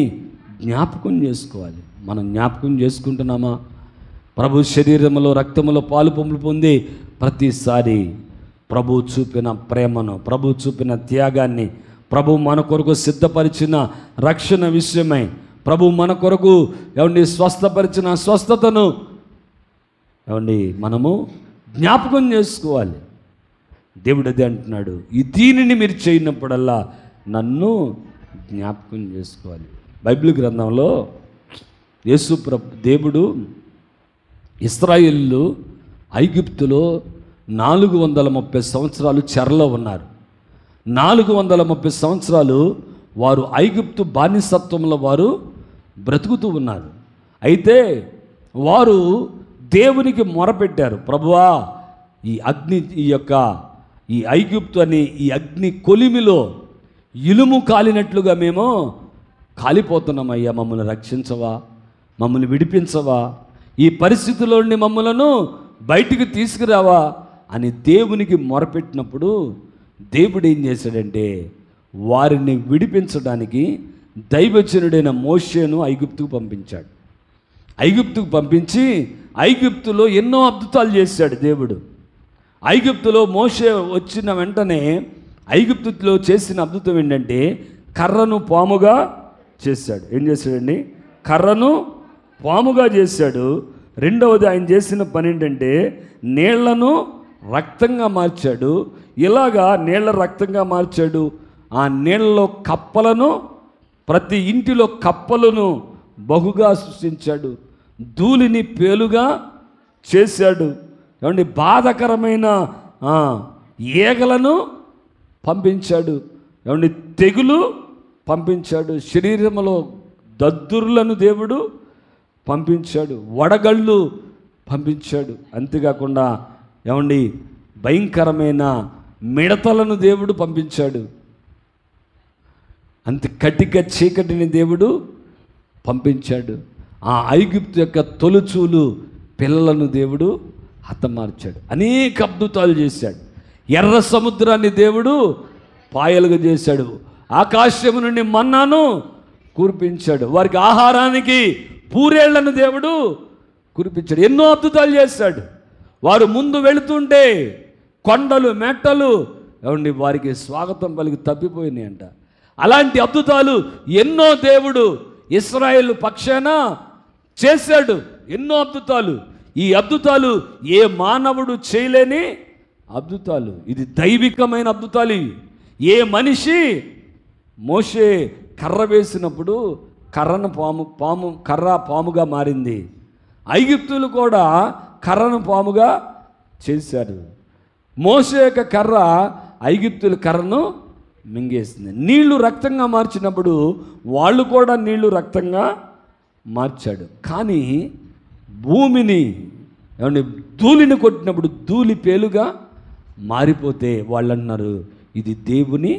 జ్ఞాపకం చేసుకోవాలి. మనం జ్ఞాపకం చేసుకుంటున్నామా? ప్రభు శరీరంలో రక్తములో పాలు పొందులు పొంది ప్రతిసారి ప్రభు చూపిన ప్రేమను, ప్రభు చూపిన త్యాగాన్ని, ప్రభు మన కొరకు సిద్ధపరిచిన రక్షణ విషయమై ప్రభు మన కొరకు స్వస్థపరిచిన స్వస్థతను మనము జ్ఞాపకం చేసుకోవాలి. దేవుడు అదే అంటున్నాడు, ఈ దీనిని మీరు చేయనప్పుడల్లా నన్ను జ్ఞాపకం చేసుకోవాలి. బైబిల్ గ్రంథంలో దేవుడు ఇశ్రాయేలు ఐగుప్తులో 430 సంవత్సరాలు చెరలో ఉన్నారు. 430 సంవత్సరాలు వారు ఐగుప్తు బానిసత్వంలో వారు బ్రతుకుతూ ఉన్నారు. అయితే వారు దేవునికి మొరపెట్టారు, ప్రభువా ఈ ఐగుప్తు అని ఈ అగ్ని కొలిమిలో ఇలుము కాలినట్లుగా మేము కాలిపోతున్నామయ్యా, మమ్మల్ని రక్షించవా, మమ్మల్ని విడిపించవా, ఈ పరిస్థితుల్లో నుండి మమ్మలను బయటికి తీసుకురావా అని దేవునికి మొరపెట్టినప్పుడు దేవుడు ఏం చేశాడంటే వారిని విడిపించడానికి దైవజనుడైన మోషేను ఐగుప్తుకు పంపించాడు. ఐగుప్తుకు పంపించి ఐగుప్తులో ఎన్నో అద్భుతాలు చేశాడు దేవుడు. ఐగుప్తులో మోషే వచ్చిన వెంటనే ఐగుప్తులో చేసిన అద్భుతం ఏంటంటే కర్రను పాముగా చేశాడు. ఏం చేశాడండి? కర్రను పాముగా చేశాడు. రెండవది ఆయన చేసిన పని ఏంటంటే నీళ్లను రక్తంగా మార్చాడు. ఇలాగా నీళ్ల రక్తంగా మార్చాడు. ఆ నీళ్ళలో కప్పలను, ప్రతి ఇంటిలో కప్పలను బహుగా సృష్టించాడు. ధూళిని పేలుగా చేశాడు. ఏమండి, బాధకరమైన ఈగలను పంపించాడు. ఏమండి, తెగులు పంపించాడు. శరీరంలో దద్దుర్లను దేవుడు పంపించాడు. వడగళ్ళు పంపించాడు. అంతేకాకుండా ఏమండి భయంకరమైన మిడతలను దేవుడు పంపించాడు. అంత కటిక చీకటిని దేవుడు పంపించాడు. ఆ ఐగుప్తు యొక్క తొలుచూలు పిల్లలను దేవుడు హతమార్చాడు. అనేక అద్భుతాలు చేశాడు. ఎర్ర సముద్రాన్ని దేవుడు పాయలుగా చేశాడు. ఆకాశము నుండి మన్నాను కురిపించాడు. వారికి ఆహారానికి పూరేళ్లను దేవుడు కురిపించాడు. ఎన్నో అద్భుతాలు చేశాడు. వారు ముందు వెళుతుంటే కొండలు మెట్టలు ఏమండి వారికి స్వాగతం పలికి తప్పిపోయినాయి అంట. అలాంటి అద్భుతాలు ఎన్నో దేవుడు ఇశ్రాయేలు పక్షాన చేశాడు. ఎన్నో అద్భుతాలు. ఈ అద్భుతాలు ఏ మానవుడు చేయలేని అద్భుతాలు. ఇది దైవికమైన అద్భుతాలు ఇవి. ఏ మనిషి మోషే కర్ర వేసినప్పుడు కర్ర పాముగా మారింది. ఐగుప్తులు కూడా కర్రను పాముగా చేశారు. మోషే యొక్క కర్ర ఐగుప్తుల కర్రను మింగేసింది. నీళ్లు రక్తంగా మార్చినప్పుడు వాళ్ళు కూడా నీళ్లు రక్తంగా మార్చాడు. కానీ భూమిని ఏమంటే ధూళిని కొట్టినప్పుడు ధూళి పేలుగా మారిపోతే వాళ్ళు అన్నారు ఇది దేవుని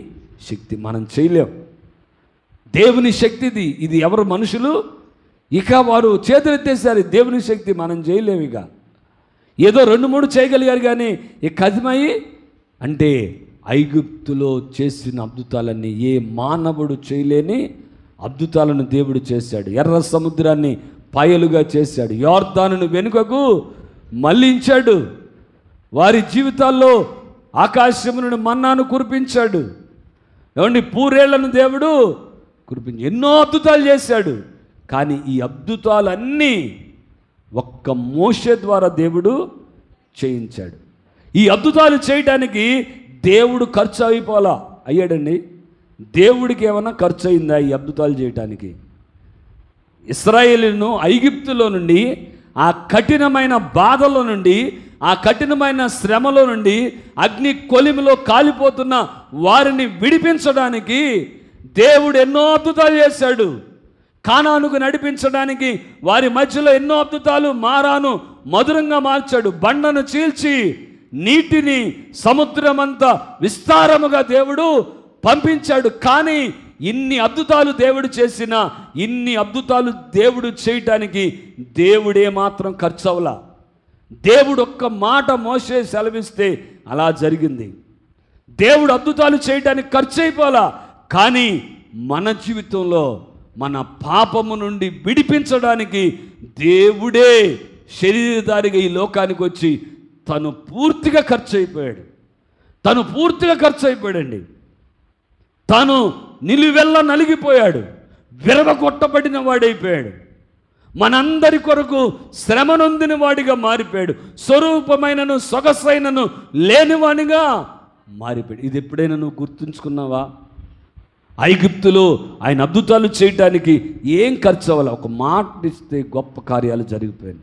శక్తి, మనం చేయలేం. దేవుని శక్తిది ఇది. ఎవరు మనుషులు ఇక వారు చేతులెత్తేసారు. దేవుని శక్తి మనం చేయలేము. ఇక ఏదో 2-3 చేయగలిగారు కానీ ఇక కదిమయ్యి అంటే ఐగుప్తులో చేసిన అద్భుతాలన్నీ ఏ మానవుడు చేయలేని అద్భుతాలను దేవుడు చేశాడు. ఎర్ర సముద్రాన్ని పాయలుగా చేశాడు. యోర్దానును వెనుకకు మళ్లించాడు. వారి జీవితాల్లో ఆకాశము నుండి మన్నాను కురిపించాడు. ఏమండి పూరేళ్లను దేవుడు ఎన్నో అద్భుతాలు చేశాడు. కానీ ఈ అద్భుతాలన్నీ ఒక్క మోషే ద్వారా దేవుడు చేయించాడు. ఈ అద్భుతాలు చేయడానికి దేవుడు ఖర్చు అయిపోలా అయ్యాడండి. దేవుడికి ఏమైనా ఖర్చు అయిందా ఈ అద్భుతాలు చేయటానికి? ఇశ్రాయేలును ఐగుప్తులో నుండి ఆ కఠినమైన బాధలో నుండి ఆ కఠినమైన శ్రమలో నుండి అగ్ని కొలిమిలో కాలిపోతున్న వారిని విడిపించడానికి దేవుడు ఎన్నో అద్భుతాలు చేశాడు. కానానుకు నడిపించడానికి వారి మధ్యలో ఎన్నో అద్భుతాలు, మారాను మధురంగా మార్చాడు. బండను చీల్చి నీటిని సముద్రమంతా విస్తారముగా దేవుడు పంపించాడు. కానీ ఇన్ని అద్భుతాలు దేవుడు చేసిన ఇన్ని అద్భుతాలు దేవుడు చేయటానికి దేవుడే మాత్రం ఖర్చు అవలా. దేవుడు ఒక్క మాట మోషే సెలవిస్తే అలా జరిగింది. దేవుడు అద్భుతాలు చేయడానికి ఖర్చు అయిపోలా. కానీ మన జీవితంలో మన పాపము నుండి విడిపించడానికి దేవుడే శరీరధారిగా ఈ లోకానికి వచ్చి తను పూర్తిగా ఖర్చు అయిపోయాడు. తను పూర్తిగా ఖర్చు అయిపోయాడండి. తను నిలువెల్ల నలిగిపోయాడు. విరవగొట్టబడిన వాడైపోయాడు. మనందరి కొరకు శ్రమ నొందిన వాడిగా మారిపోయాడు. స్వరూపమైనను సొగసైనను లేనివాడిగా మారిపోయాడు. ఇది ఎప్పుడైనా నువ్వు గుర్తుంచుకున్నావా? ఐగుప్తులో ఆయన అద్భుతాలు చేయటానికి ఏం ఖర్చు అవ్వాలి? ఒక మాట ఇస్తే గొప్ప కార్యాలు జరిగిపోయాయి.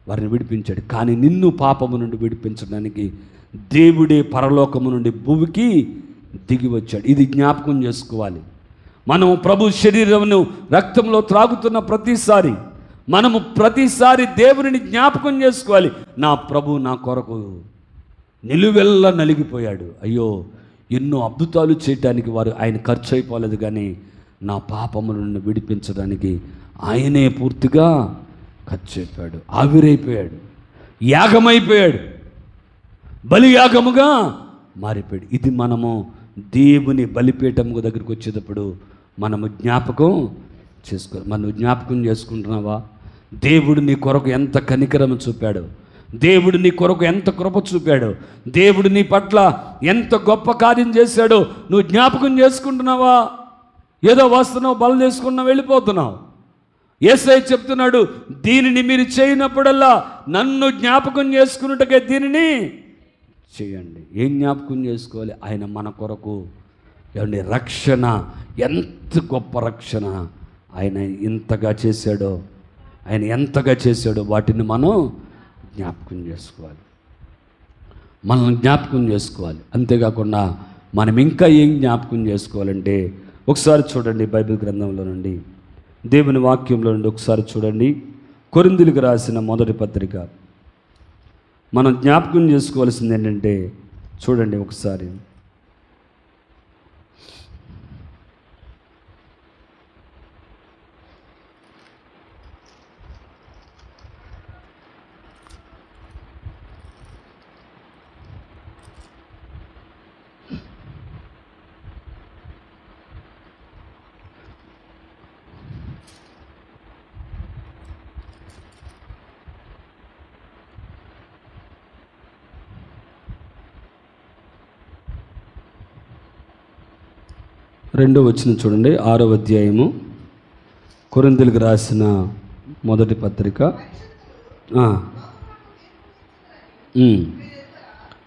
వారిని విడిపించాడు. కానీ నిన్ను పాపము నుండి విడిపించడానికి దేవుడే పరలోకము నుండి భూమికి దిగి వచ్చాడు. ఇది జ్ఞాపకం చేసుకోవాలి. మనము ప్రభు శరీరమును రక్తంలో త్రాగుతున్న ప్రతిసారి దేవుని జ్ఞాపకం చేసుకోవాలి. నా ప్రభు నా కొరకు నిలువెల్లా నలిగిపోయాడు. అయ్యో ఎన్నో అద్భుతాలు చేయడానికి ఆయన ఖర్చు అయిపోలేదు. కానీ నా పాపములను విడిపించడానికి ఆయనే పూర్తిగా ఖర్చు అయిపోయాడు. ఆవిరైపోయాడు. యాగమైపోయాడు. బలియాగముగా మారిపోయాడు. ఇది మనము దేవుని బలిపీఠము దగ్గరికి వచ్చేటప్పుడు మనము జ్ఞాపకం చేసుకోవాలి. మనం జ్ఞాపకం చేసుకుంటున్నావా? దేవుడు నీ కొరకు ఎంత కనికరము చూపాడు. దేవుడు నీ కొరకు ఎంత కృప చూపాడు. దేవుడు నీ పట్ల ఎంత గొప్ప కార్యం చేశాడో నువ్వు జ్ఞాపకం చేసుకుంటున్నావా? ఏదో వస్తున్నావు, బలం చేసుకున్నావు, వెళ్ళిపోతున్నావు. యేసయ్య చెప్తున్నాడు, దీనిని మీరు చేయనప్పుడల్లా నన్ను జ్ఞాపకం చేసుకున్నట్టుగా దీనిని చేయండి. ఏం జ్ఞాపకం చేసుకోవాలి? ఆయన మన కొరకు ఏమండి రక్షణ, ఎంత గొప్ప రక్షణ ఆయన ఎంతగా చేశాడో వాటిని మనం జ్ఞాపకం చేసుకోవాలి. మనం జ్ఞాపకం చేసుకోవాలి. అంతేకాకుండా మనం ఇంకా ఏం జ్ఞాపకం చేసుకోవాలంటే ఒకసారి చూడండి బైబిల్ గ్రంథంలో నుండి, దేవుని వాక్యంలో నుండి ఒకసారి చూడండి. కొరింథీయులకు రాసిన మొదటి పత్రిక. మనం జ్ఞాపకం చేసుకోవాల్సింది ఏంటంటే చూడండి ఒకసారి, 2వ వచనం చూడండి. 6వ అధ్యాయము కొరింథీయులకు రాసిన మొదటి పత్రిక.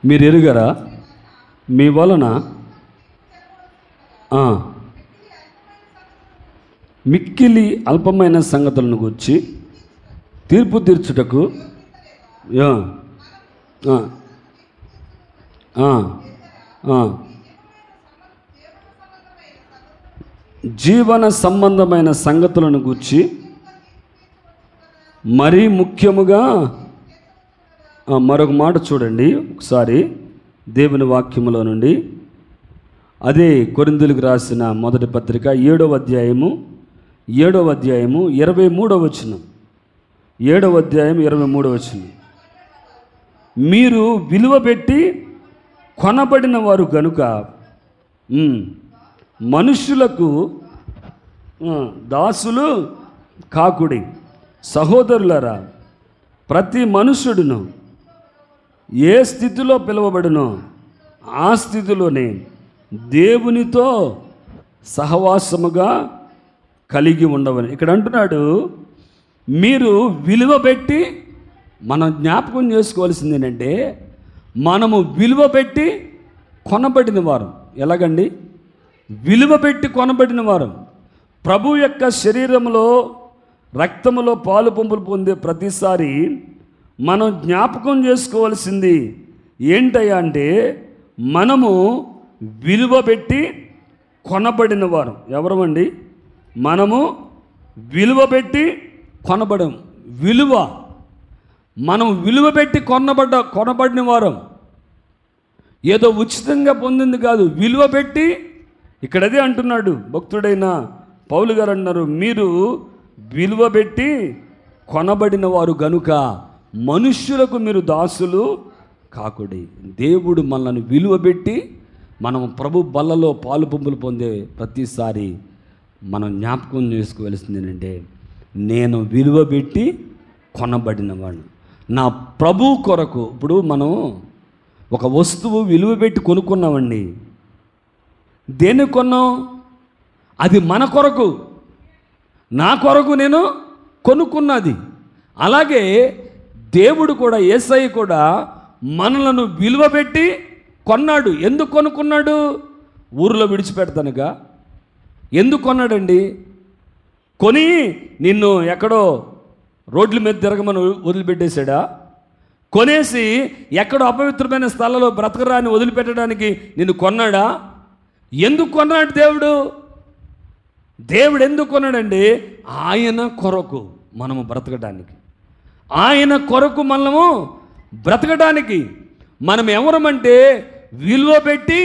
మీరు ఎరుగరా మీ వలన మిక్కిలి అల్పమైన సంగతులను గూర్చి తీర్పు తీర్చుటకు జీవన సంబంధమైన సంగతులను గూర్చి మరీ ముఖ్యముగా మరొక మాట చూడండి ఒకసారి దేవుని వాక్యములో నుండి. అదే కొరింథీయులకు రాసిన మొదటి పత్రిక 7వ అధ్యాయము 23వ వచనం. 7వ అధ్యాయం 23వ వచనం. మీరు విలువ పెట్టి కొనబడిన వారు గనుక మనుష్యులకు దాసులు కాకుడి. సహోదరులారా, ప్రతి మనుష్యుడును ఏ స్థితిలో పిలువబడునో ఆ స్థితిలోనే దేవునితో సహవాసముగా కలిగి ఉండవని ఇక్కడ అంటున్నాడు. మీరు విలువ పెట్టి, మనం జ్ఞాపకం చేసుకోవాల్సింది ఏంటంటే, మనము విలువ పెట్టి కొనబడిన వారం. ఎలాగండి? విలువ పెట్టి కొనబడిన వారం. ప్రభు యొక్క శరీరంలో రక్తములో పాలు పంపులు పొందే ప్రతిసారి మనం జ్ఞాపకం చేసుకోవాల్సింది ఏంటయ్యా అంటే, మనము విలువ పెట్టి కొనబడిన వారం. ఎవరమండి? మనము విలువ పెట్టి కొనబడం. విలువ, మనం విలువ పెట్టి కొనబడిన వారం. ఏదో ఉచితంగా పొందింది కాదు, విలువ పెట్టి. ఇక్కడ అదే అంటున్నాడు భక్తుడైన పౌలు గారు అన్నారు, మీరు విలువ పెట్టి కొనబడిన వారు గనుక మనుష్యులకు మీరు దాసులు కాకుడి. దేవుడు మనల్ని విలువ పెట్టి, మనం ప్రభు బల్లలో పాలు పంపులు పొందే ప్రతిసారి మనం జ్ఞాపకం చేసుకోవలసింది ఏంటంటే, నేను విలువ పెట్టి కొనబడినవాడు నా ప్రభు కొరకు. ఇప్పుడు మనం ఒక వస్తువు విలువ పెట్టి కొనుక్కున్నామండి. దేన్ని కొన్నాం? అది మన కొరకు, నా కొరకు నేను కొనుక్కున్నది. అలాగే దేవుడు కూడా, యేసయ్య కూడా మనలను విలువ పెట్టి కొన్నాడు. ఎందుకు కొనుక్కున్నాడు? ఊరిలో విడిచిపెడతానుగా. ఎందుకు కొన్నాడండి? కొని నిన్ను ఎక్కడో రోడ్ల మీద తిరగమని వదిలిపెట్టేశాడా? కొనేసి ఎక్కడో అపవిత్రమైన స్థలంలో బ్రతకరాని వదిలిపెట్టడానికి నిన్ను కొన్నాడా? ఎందుకు కొన్నాడు దేవుడు? దేవుడు ఎందుకు కొన్నాడండి? ఆయన కొరకు మనము బ్రతకడానికి, ఆయన కొరకు మనము బ్రతకడానికి. మనం ఎవరమంటే విలువ పెట్టి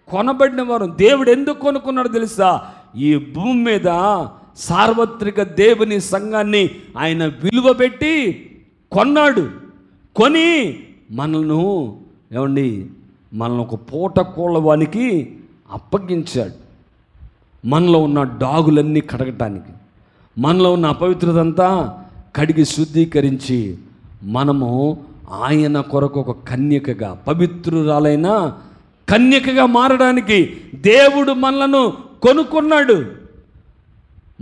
కొనబడిన వారు. దేవుడు ఎందుకు కొనుక్కున్నాడు తెలుసా? ఈ భూమి మీద సార్వత్రిక దేవుని సంఘాన్ని ఆయన విలువ పెట్టి కొన్నాడు. కొని మనల్ని మనల్ని ఒక పూట కోళ్ళవానికి అప్పగించాడు. మనలో ఉన్న డాగులన్నీ కడగటానికి, మనలో ఉన్న అపవిత్రత అంతా కడిగి శుద్ధీకరించి, మనము ఆయన కొరకు ఒక కన్యకగా, పవిత్రురాలైన కన్యకగా మారడానికి దేవుడు మనలను కొనుక్కున్నాడు.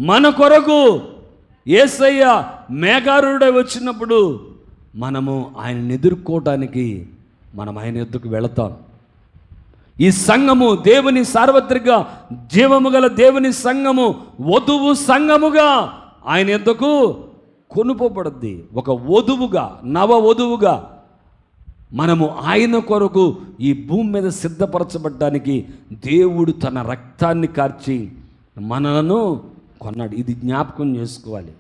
మన కొరకు యేసయ్య మేఘారుడై వచ్చినప్పుడు మనము ఆయనను ఎదుర్కోవటానికి మనం ఆయన ఎద్దుకు వెళతాం. ఈ సంఘము దేవుని సార్వత్రిక జీవము గల దేవుని సంఘము వధువు సంఘముగా ఆయన ఎద్దుకు కొనుపోబడుద్ది. ఒక వధువుగా, నవ వధువుగా మనము ఆయన కొరకు ఈ భూమి మీద సిద్ధపరచబడ్డానికి దేవుడు తన రక్తాన్ని కార్చి మనలను కొన్నాడు. ఇది జ్ఞాపకం చేసుకోవాలి.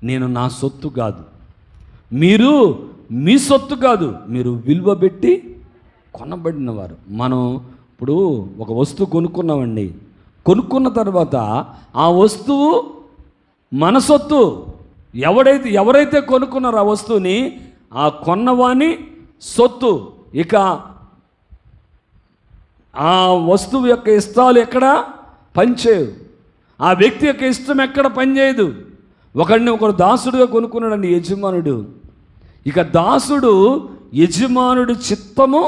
నేను నా సొత్తు కాదు, మీరు మీ సొత్తు కాదు, మీరు విలువ పెట్టి కొనబడినవారు. మనం ఇప్పుడు ఒక వస్తువు కొనుక్కున్నామండి. కొనుక్కున్న తర్వాత ఆ వస్తువు మన సొత్తు. ఎవరైతే కొనుక్కున్నారో ఆ వస్తువుని, ఆ కొన్నవాని సొత్తు. ఇక ఆ వస్తువు యొక్క ఇష్టాలు ఎక్కడ పనిచేయవు, ఆ వ్యక్తి యొక్క ఇష్టం ఎక్కడ పనిచేయదు. ఒకడు దాసుడుగా కొనుక్కున్నాడండి యజమానుడు. ఇక దాసుడు యజమానుడి చిత్తము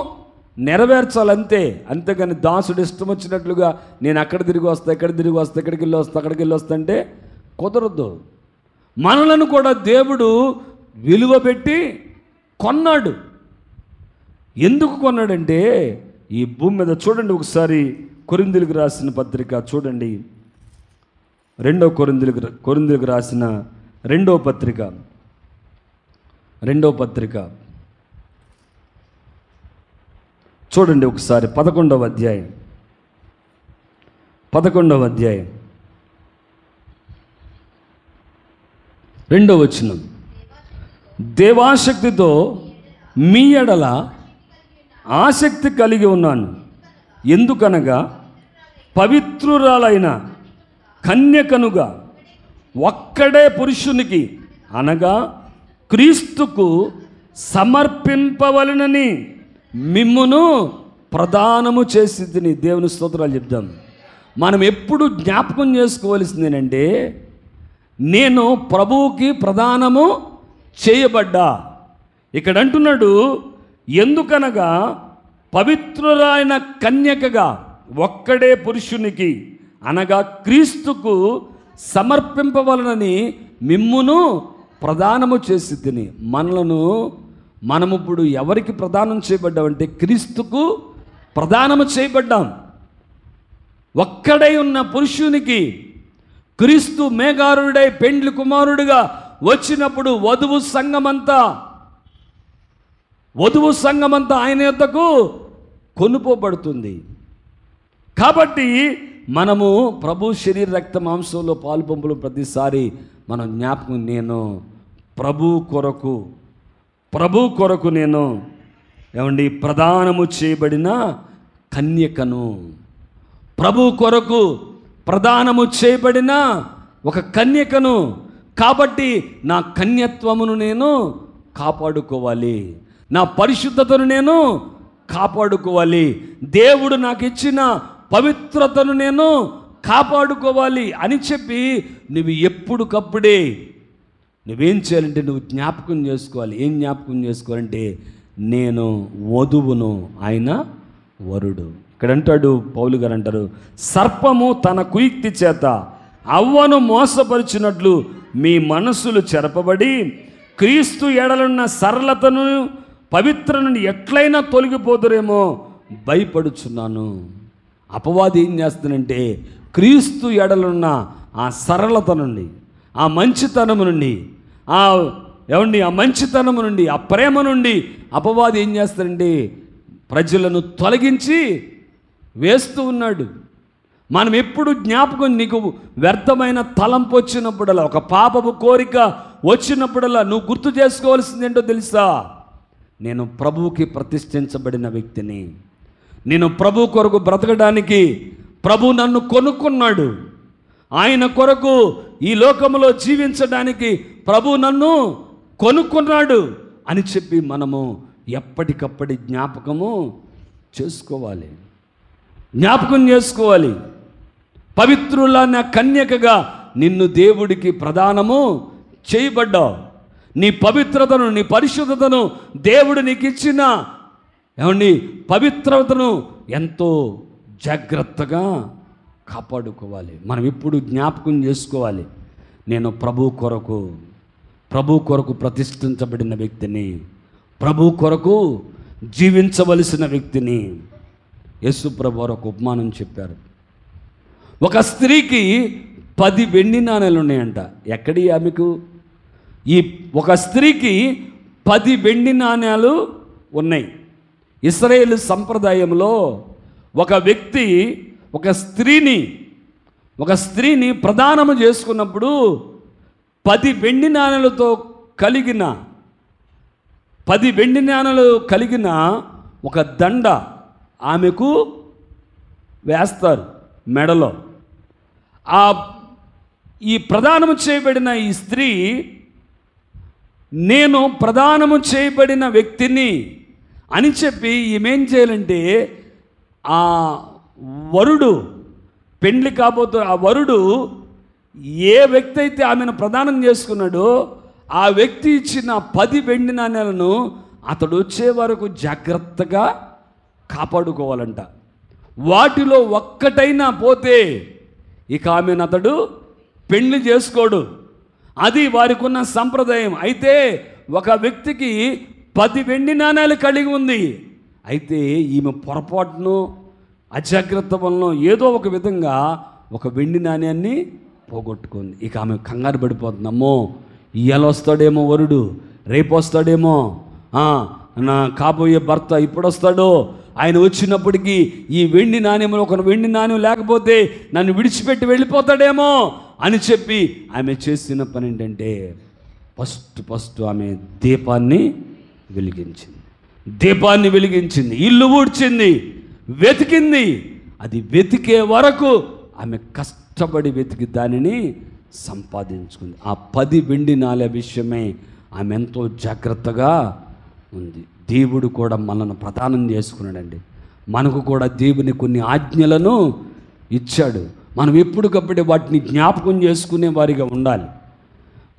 నెరవేర్చాలంతే. అంతేగాని దాసుడు ఇష్టం వచ్చినట్లుగా నేను అక్కడ తిరిగి వస్తా, ఇక్కడ తిరిగి వస్తా, ఇక్కడికి వెళ్ళి వస్తా, అక్కడికి వెళ్ళి వస్తా అంటే కుదరదు. మనలను కూడా దేవుడు విలువ పెట్టి కొన్నాడు. ఎందుకు కొన్నాడంటే ఈ భూమి మీద చూడండి ఒకసారి కొరింథీయులకు రాసిన పత్రిక చూడండి, కొరింథీయులకు రాసిన రెండవ పత్రిక చూడండి ఒకసారి 11వ అధ్యాయం 2వ వచనం. దేవాశక్తితో మీ ఎడల ఆసక్తి కలిగి ఉన్నాను, ఎందుకనగా పవిత్రురాలైన కన్యకనుగా ఒక్కడే పురుషునికి అనగా క్రీస్తుకు సమర్పింపవలెనని మిమ్మును ప్రదానము చేసి తిని. దేవుని స్తోత్రాలు చెప్దాం. మనం ఎప్పుడు జ్ఞాపకం చేసుకోవలసింది ఏంటంటే, నేను ప్రభువుకి ప్రదానము చేయబడ్డా. ఇక్కడ అంటున్నాడు, ఎందుకనగా పవిత్రులైన కన్యకగా ఒక్కడే పురుషునికి అనగా క్రీస్తుకు సమర్పింపవలనని మిమ్మును ప్రదానము చేసి తిని. మనము ఇప్పుడు ఎవరికి ప్రదానం చేయబడ్డామంటే క్రీస్తుకు ప్రదానము చేయబడ్డాం. ఒక్కడై ఉన్న పురుషునికి క్రీస్తు మేఘారుడై పెండ్లి కుమారుడిగా వచ్చినప్పుడు వధువు సంఘమంతా ఆయన యొద్దకు కొనుపోబడుతుంది. కాబట్టి మనము ప్రభు శరీర రక్త మాంసంలో పాలు పంపులు ప్రతిసారి మనం జ్ఞాపకం, నేను ప్రభు కొరకు నేను ప్రదానము చేయబడిన కన్యకను, ప్రభు కొరకు ప్రదానము చేయబడిన ఒక కన్యకను. కాబట్టి నా కన్యత్వమును నేను కాపాడుకోవాలి, నా పరిశుద్ధతను నేను కాపాడుకోవాలి, దేవుడు నాకు ఇచ్చిన పవిత్రతను నేను కాపాడుకోవాలి అని చెప్పి నువ్వు ఎప్పటికప్పుడే నువ్వేం చేయాలంటే నువ్వు జ్ఞాపకం చేసుకోవాలి. ఏం జ్ఞాపకం చేసుకోవాలంటే, నేను వధువును, ఆయన వరుడు. ఇక్కడ అంటాడు పౌలు గారు అంటారు, సర్పము తన కుయుక్తి చేత అవ్వను మోసపరిచినట్లు మీ మనస్సులు చెరపబడి క్రీస్తు ఎడలున్న సరళతను పవిత్రను ఎట్లయినా తొలగిపోదురేమో భయపడుచున్నాను. అపవాది ఏం చేస్తానంటే, క్రీస్తు ఎడలున్న ఆ సరళత నుండి, ఆ మంచితనము నుండి, ఆ మంచితనము నుండి, ఆ ప్రేమ నుండి అపవాది ఏం చేస్తాడంటే ప్రజలను తొలగించి వేస్తూ ఉన్నాడు. మనం ఎప్పుడు జ్ఞాపకం, నీకు వ్యర్థమైన తలంపు వచ్చినప్పుడల్లా, ఒక పాపపు కోరిక వచ్చినప్పుడల్లా నువ్వు గుర్తు చేసుకోవాల్సింది ఏంటో తెలుసా? నేను ప్రభువుకి ప్రతిష్ఠించబడిన వ్యక్తిని, నేను ప్రభు కొరకు బ్రతకడానికి ప్రభు నన్ను కొనుక్కున్నాడు, ఆయన కొరకు ఈ లోకంలో జీవించడానికి ప్రభు నన్ను కొనుక్కున్నాడు అని చెప్పి మనము ఎప్పటికప్పటి జ్ఞాపకం చేసుకోవాలి. పవిత్రులైన కన్యకగా నిన్ను దేవుడికి ప్రదానము చేయబడ్డావు. నీ పవిత్రతను, నీ పరిశుద్ధతను దేవుడు నీకు ఇచ్చిన పవిత్రతను ఎంతో జాగ్రత్తగా కాపాడుకోవాలి. మనం ఇప్పుడు జ్ఞాపకం చేసుకోవాలి, నేను ప్రభు కొరకు ప్రతిష్ఠించబడిన వ్యక్తిని, ప్రభు కొరకు జీవించవలసిన వ్యక్తిని. యేసు ప్రభు వారు ఒక ఉపమానం చెప్పారు. ఒక స్త్రీకి 10 వెండి నాణేలు ఉన్నాయంట. ఎక్కడి ఆమెకు? ఒక స్త్రీకి 10 వెండి నాణేలు ఉన్నాయి. ఇశ్రాయేలు సంప్రదాయంలో ఒక వ్యక్తి ఒక స్త్రీని ప్రదానము చేసుకున్నప్పుడు 10 వెండి నాణేలతో కలిగిన 10 వెండి నాణేలు కలిగిన ఒక దండ ఆమెకు వేస్తారు మెడలో. ఈ ప్రదానము చేయబడిన ఈ స్త్రీ, నేను ప్రదానము చేయబడిన వ్యక్తిని అని చెప్పి ఈమెం చేయాలంటే, ఆ వరుడు, పెండ్లి కాబోతు ఆ వరుడు ఏ వ్యక్తి అయితే ఆమెను ప్రదానం చేసుకున్నాడో ఆ వ్యక్తి ఇచ్చిన 10 వెండి నాణేలను అతడు వచ్చే వరకు జాగ్రత్తగా కాపాడుకోవాలంట. వాటిలో ఒక్కటైనా పోతే ఇక ఆమెను అతడు పెళ్లి చేసుకోడు. అది వారికి ఉన్న సంప్రదాయం. అయితే ఒక వ్యక్తికి 10 వెండి నాణాలు కలిగి ఉంది. అయితే ఈమె పొరపాటును అజాగ్రత్త వలన ఏదో ఒక విధంగా ఒక వెండి నాణ్యాన్ని పోగొట్టుకుంది. ఇక ఆమె కంగారు పడిపోతుంది. అమ్మో, ఇవాళ వస్తాడేమో వరుడు, రేపు వస్తాడేమో, నా కాబోయే భర్త ఇప్పుడు వస్తాడో, ఆయన వచ్చినప్పటికీ ఈ వెండి నాణ్యంలో ఒక వెండి నాణ్యం లేకపోతే నన్ను విడిచిపెట్టి వెళ్ళిపోతాడేమో అని చెప్పి ఆమె చేసిన పని ఏంటంటే ఫస్ట్ ఆమె దీపాన్ని వెలిగించింది, ఇల్లు ఊడ్చింది, వెతికింది. అది వెతికే వరకు ఆమె కష్టపడి వెతికి దానిని సంపాదించుకుంది. ఆ 10 వెండి నాణ్యాల విషయమే ఆమె ఎంతో జాగ్రత్తగా ఉంది. దేవుడు కూడా మనల్ని ప్రదానం చేసుకున్నాడండి. మనకు కూడా దేవుని కొన్ని ఆజ్ఞలను ఇచ్చాడు. మనం ఎప్పటికప్పుడే వాటిని జ్ఞాపకం చేసుకునే వారిగా ఉండాలి.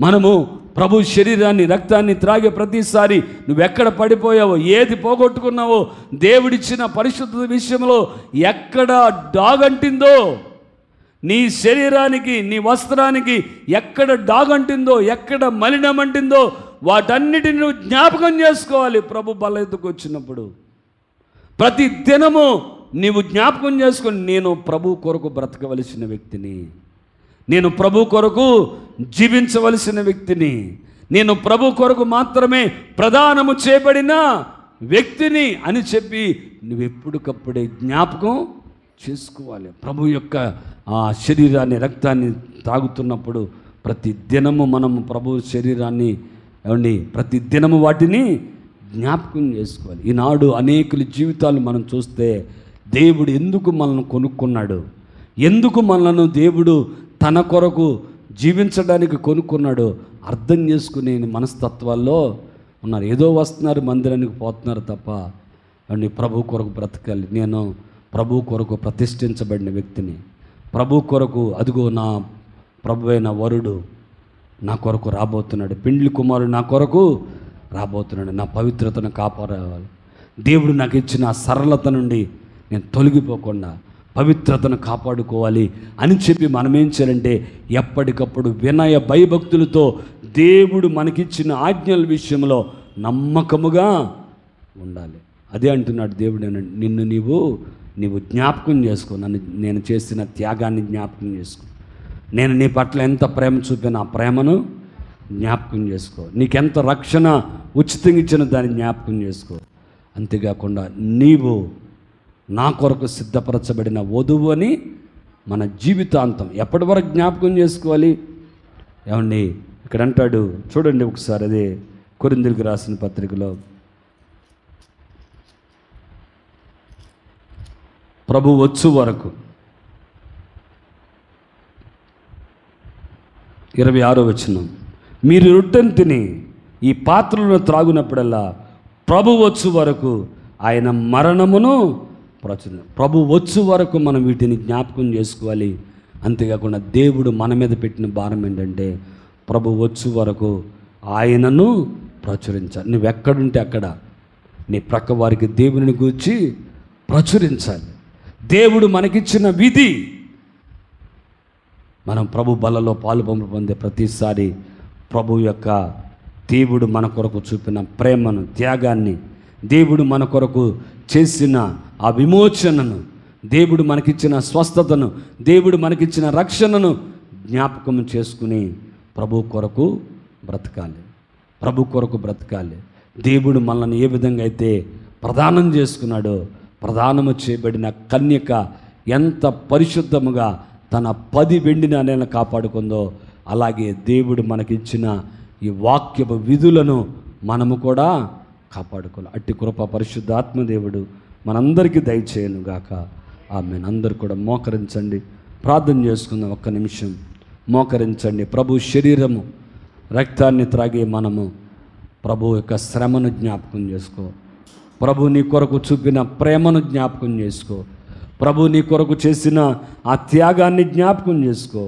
మనము ప్రభు శరీరాన్ని రక్తాన్ని త్రాగే ప్రతిసారి నువ్వెక్కడ పడిపోయావో, ఏది పోగొట్టుకున్నావో, దేవుడిచ్చిన పరిశుద్ధత విషయంలో ఎక్కడ డాగంటిందో, నీ శరీరానికి నీ వస్త్రానికి ఎక్కడ డాగంటిందో, ఎక్కడ మలినమంటిందో వాటన్నిటిని నువ్వు జ్ఞాపకం చేసుకోవాలి. ప్రభు బలెత్తుకు వచ్చినప్పుడు ప్రతి దినము నీవు జ్ఞాపకం చేసుకొని, నేను ప్రభు కొరకు బ్రతకవలసిన వ్యక్తిని, నేను ప్రభు కొరకు జీవించవలసిన వ్యక్తిని, నేను ప్రభు కొరకు మాత్రమే ప్రదానము చేయబడిన వ్యక్తిని అని చెప్పి నువ్వు ఎప్పటికప్పుడే జ్ఞాపకం చేసుకోవాలి. ప్రభు యొక్క ఆ శరీరాన్ని రక్తాన్ని తాగుతున్నప్పుడు ప్రతి దినము మనము ప్రభు శరీరాన్ని ప్రతి దినము వాటిని జ్ఞాపకం చేసుకోవాలి. ఈనాడు అనేకుల జీవితాలు మనం చూస్తే దేవుడు ఎందుకు మనల్ని కొనుక్కున్నాడు, ఎందుకు మనలను దేవుడు తన కొరకు జీవించడానికి కొనుక్కున్నాడు అర్థం చేసుకునే మనస్తత్వాల్లో ఉన్నారు. ఏదో వస్తున్నారు, మందిరానికి పోతున్నారు తప్ప ప్రభు కొరకు బ్రతకాలి, నేను ప్రభు కొరకు ప్రతిష్ఠించబడిన వ్యక్తిని, ప్రభు కొరకు అదిగో నా ప్రభు అయిన వరుడు నా కొరకు రాబోతున్నాడు, పెండ్లి కుమారుడు నా కొరకు రాబోతున్నాడు, నా పవిత్రతను కాపాడాలి, దేవుడు నాకు ఇచ్చిన ఆ సరళత నుండి నేను తొలగిపోకుండా పవిత్రతను కాపాడుకోవాలి అని చెప్పి మనం ఏం చేయాలంటే ఎప్పటికప్పుడు వినయ భయభక్తులతో దేవుడు మనకిచ్చిన ఆజ్ఞల విషయంలో నమ్మకముగా ఉండాలి. అదే అంటున్నాడు దేవుడు, నిన్ను నీవు జ్ఞాపకం చేసుకో, నేను చేసిన త్యాగాన్ని జ్ఞాపకం చేసుకో, నేను నీ పట్ల ఎంత ప్రేమ చూపిన ఆ ప్రేమను జ్ఞాపకం చేసుకో, నీకెంత రక్షణ ఉచితంగా ఇచ్చిన దాన్ని జ్ఞాపకం చేసుకో. అంతేకాకుండా నీవు నా కొరకు సిద్ధపరచబడిన వధువు అని మన జీవితాంతం ఎప్పటి వరకు జ్ఞాపకం చేసుకోవాలి. ఏమండి ఇక్కడ అంటాడు చూడండి ఒకసారి, అదే కొరింథీయులకు రాసిన పత్రికలో, ప్రభు వచ్చు వరకు 26వ వచనం, మీరు రొట్టెను తిని ఈ పాత్రలను త్రాగునప్పుడల్లా ప్రభు వచ్చు వరకు ఆయన మరణమును ప్రచురణ. ప్రభు వచ్చు వరకు మనం వీటిని జ్ఞాపకం చేసుకోవాలి. అంతేకాకుండా దేవుడు మన మీద పెట్టిన భారం ఏంటంటే ప్రభు వచ్చు వరకు ఆయనను ప్రచురించాలి. నువ్వెక్కడుంటే అక్కడ నీ ప్రక్క వారికి దేవుని గూర్చి ప్రచురించాలి. దేవుడు మనకిచ్చిన విధి, మనం ప్రభు బలలో పాలుపంపు పొందే ప్రతిసారి ప్రభు యొక్క దేవుడు మన కొరకు చూపిన ప్రేమను, త్యాగాన్ని, దేవుడు మన కొరకు చేసిన ఆ విమోచనను, దేవుడు మనకిచ్చిన స్వస్థతను, దేవుడు మనకిచ్చిన రక్షణను జ్ఞాపకం చేసుకుని ప్రభు కొరకు బ్రతకాలి, ప్రభు కొరకు బ్రతకాలి. దేవుడు మనల్ని ఏ విధంగా అయితే ప్రదానం చేసుకున్నాడో, ప్రదానము చేయబడిన కన్యక ఎంత పరిశుద్ధముగా తన 10 వెండి నాణేలను కాపాడుకుందో, అలాగే దేవుడు మనకిచ్చిన ఈ వాక్యపు విధులను మనము కూడా కాపాడుకోవాలి. అట్టి కృప పరిశుద్ధాత్మ దేవుడు మనందరికీ దయచేయను గాక. ఆమేన్. అందరూ కూడా మోకరించండి, ప్రార్థన చేసుకుందాం. ఒక్క నిమిషం మోకరించండి. ప్రభు శరీరము రక్తాన్ని త్రాగే మనము ప్రభు యొక్క శ్రమను జ్ఞాపకం చేసుకో, ప్రభు నీ కొరకు చూపిన ప్రేమను జ్ఞాపకం చేసుకో, ప్రభు నీ కొరకు చేసిన ఆ త్యాగాన్ని జ్ఞాపకం చేసుకో.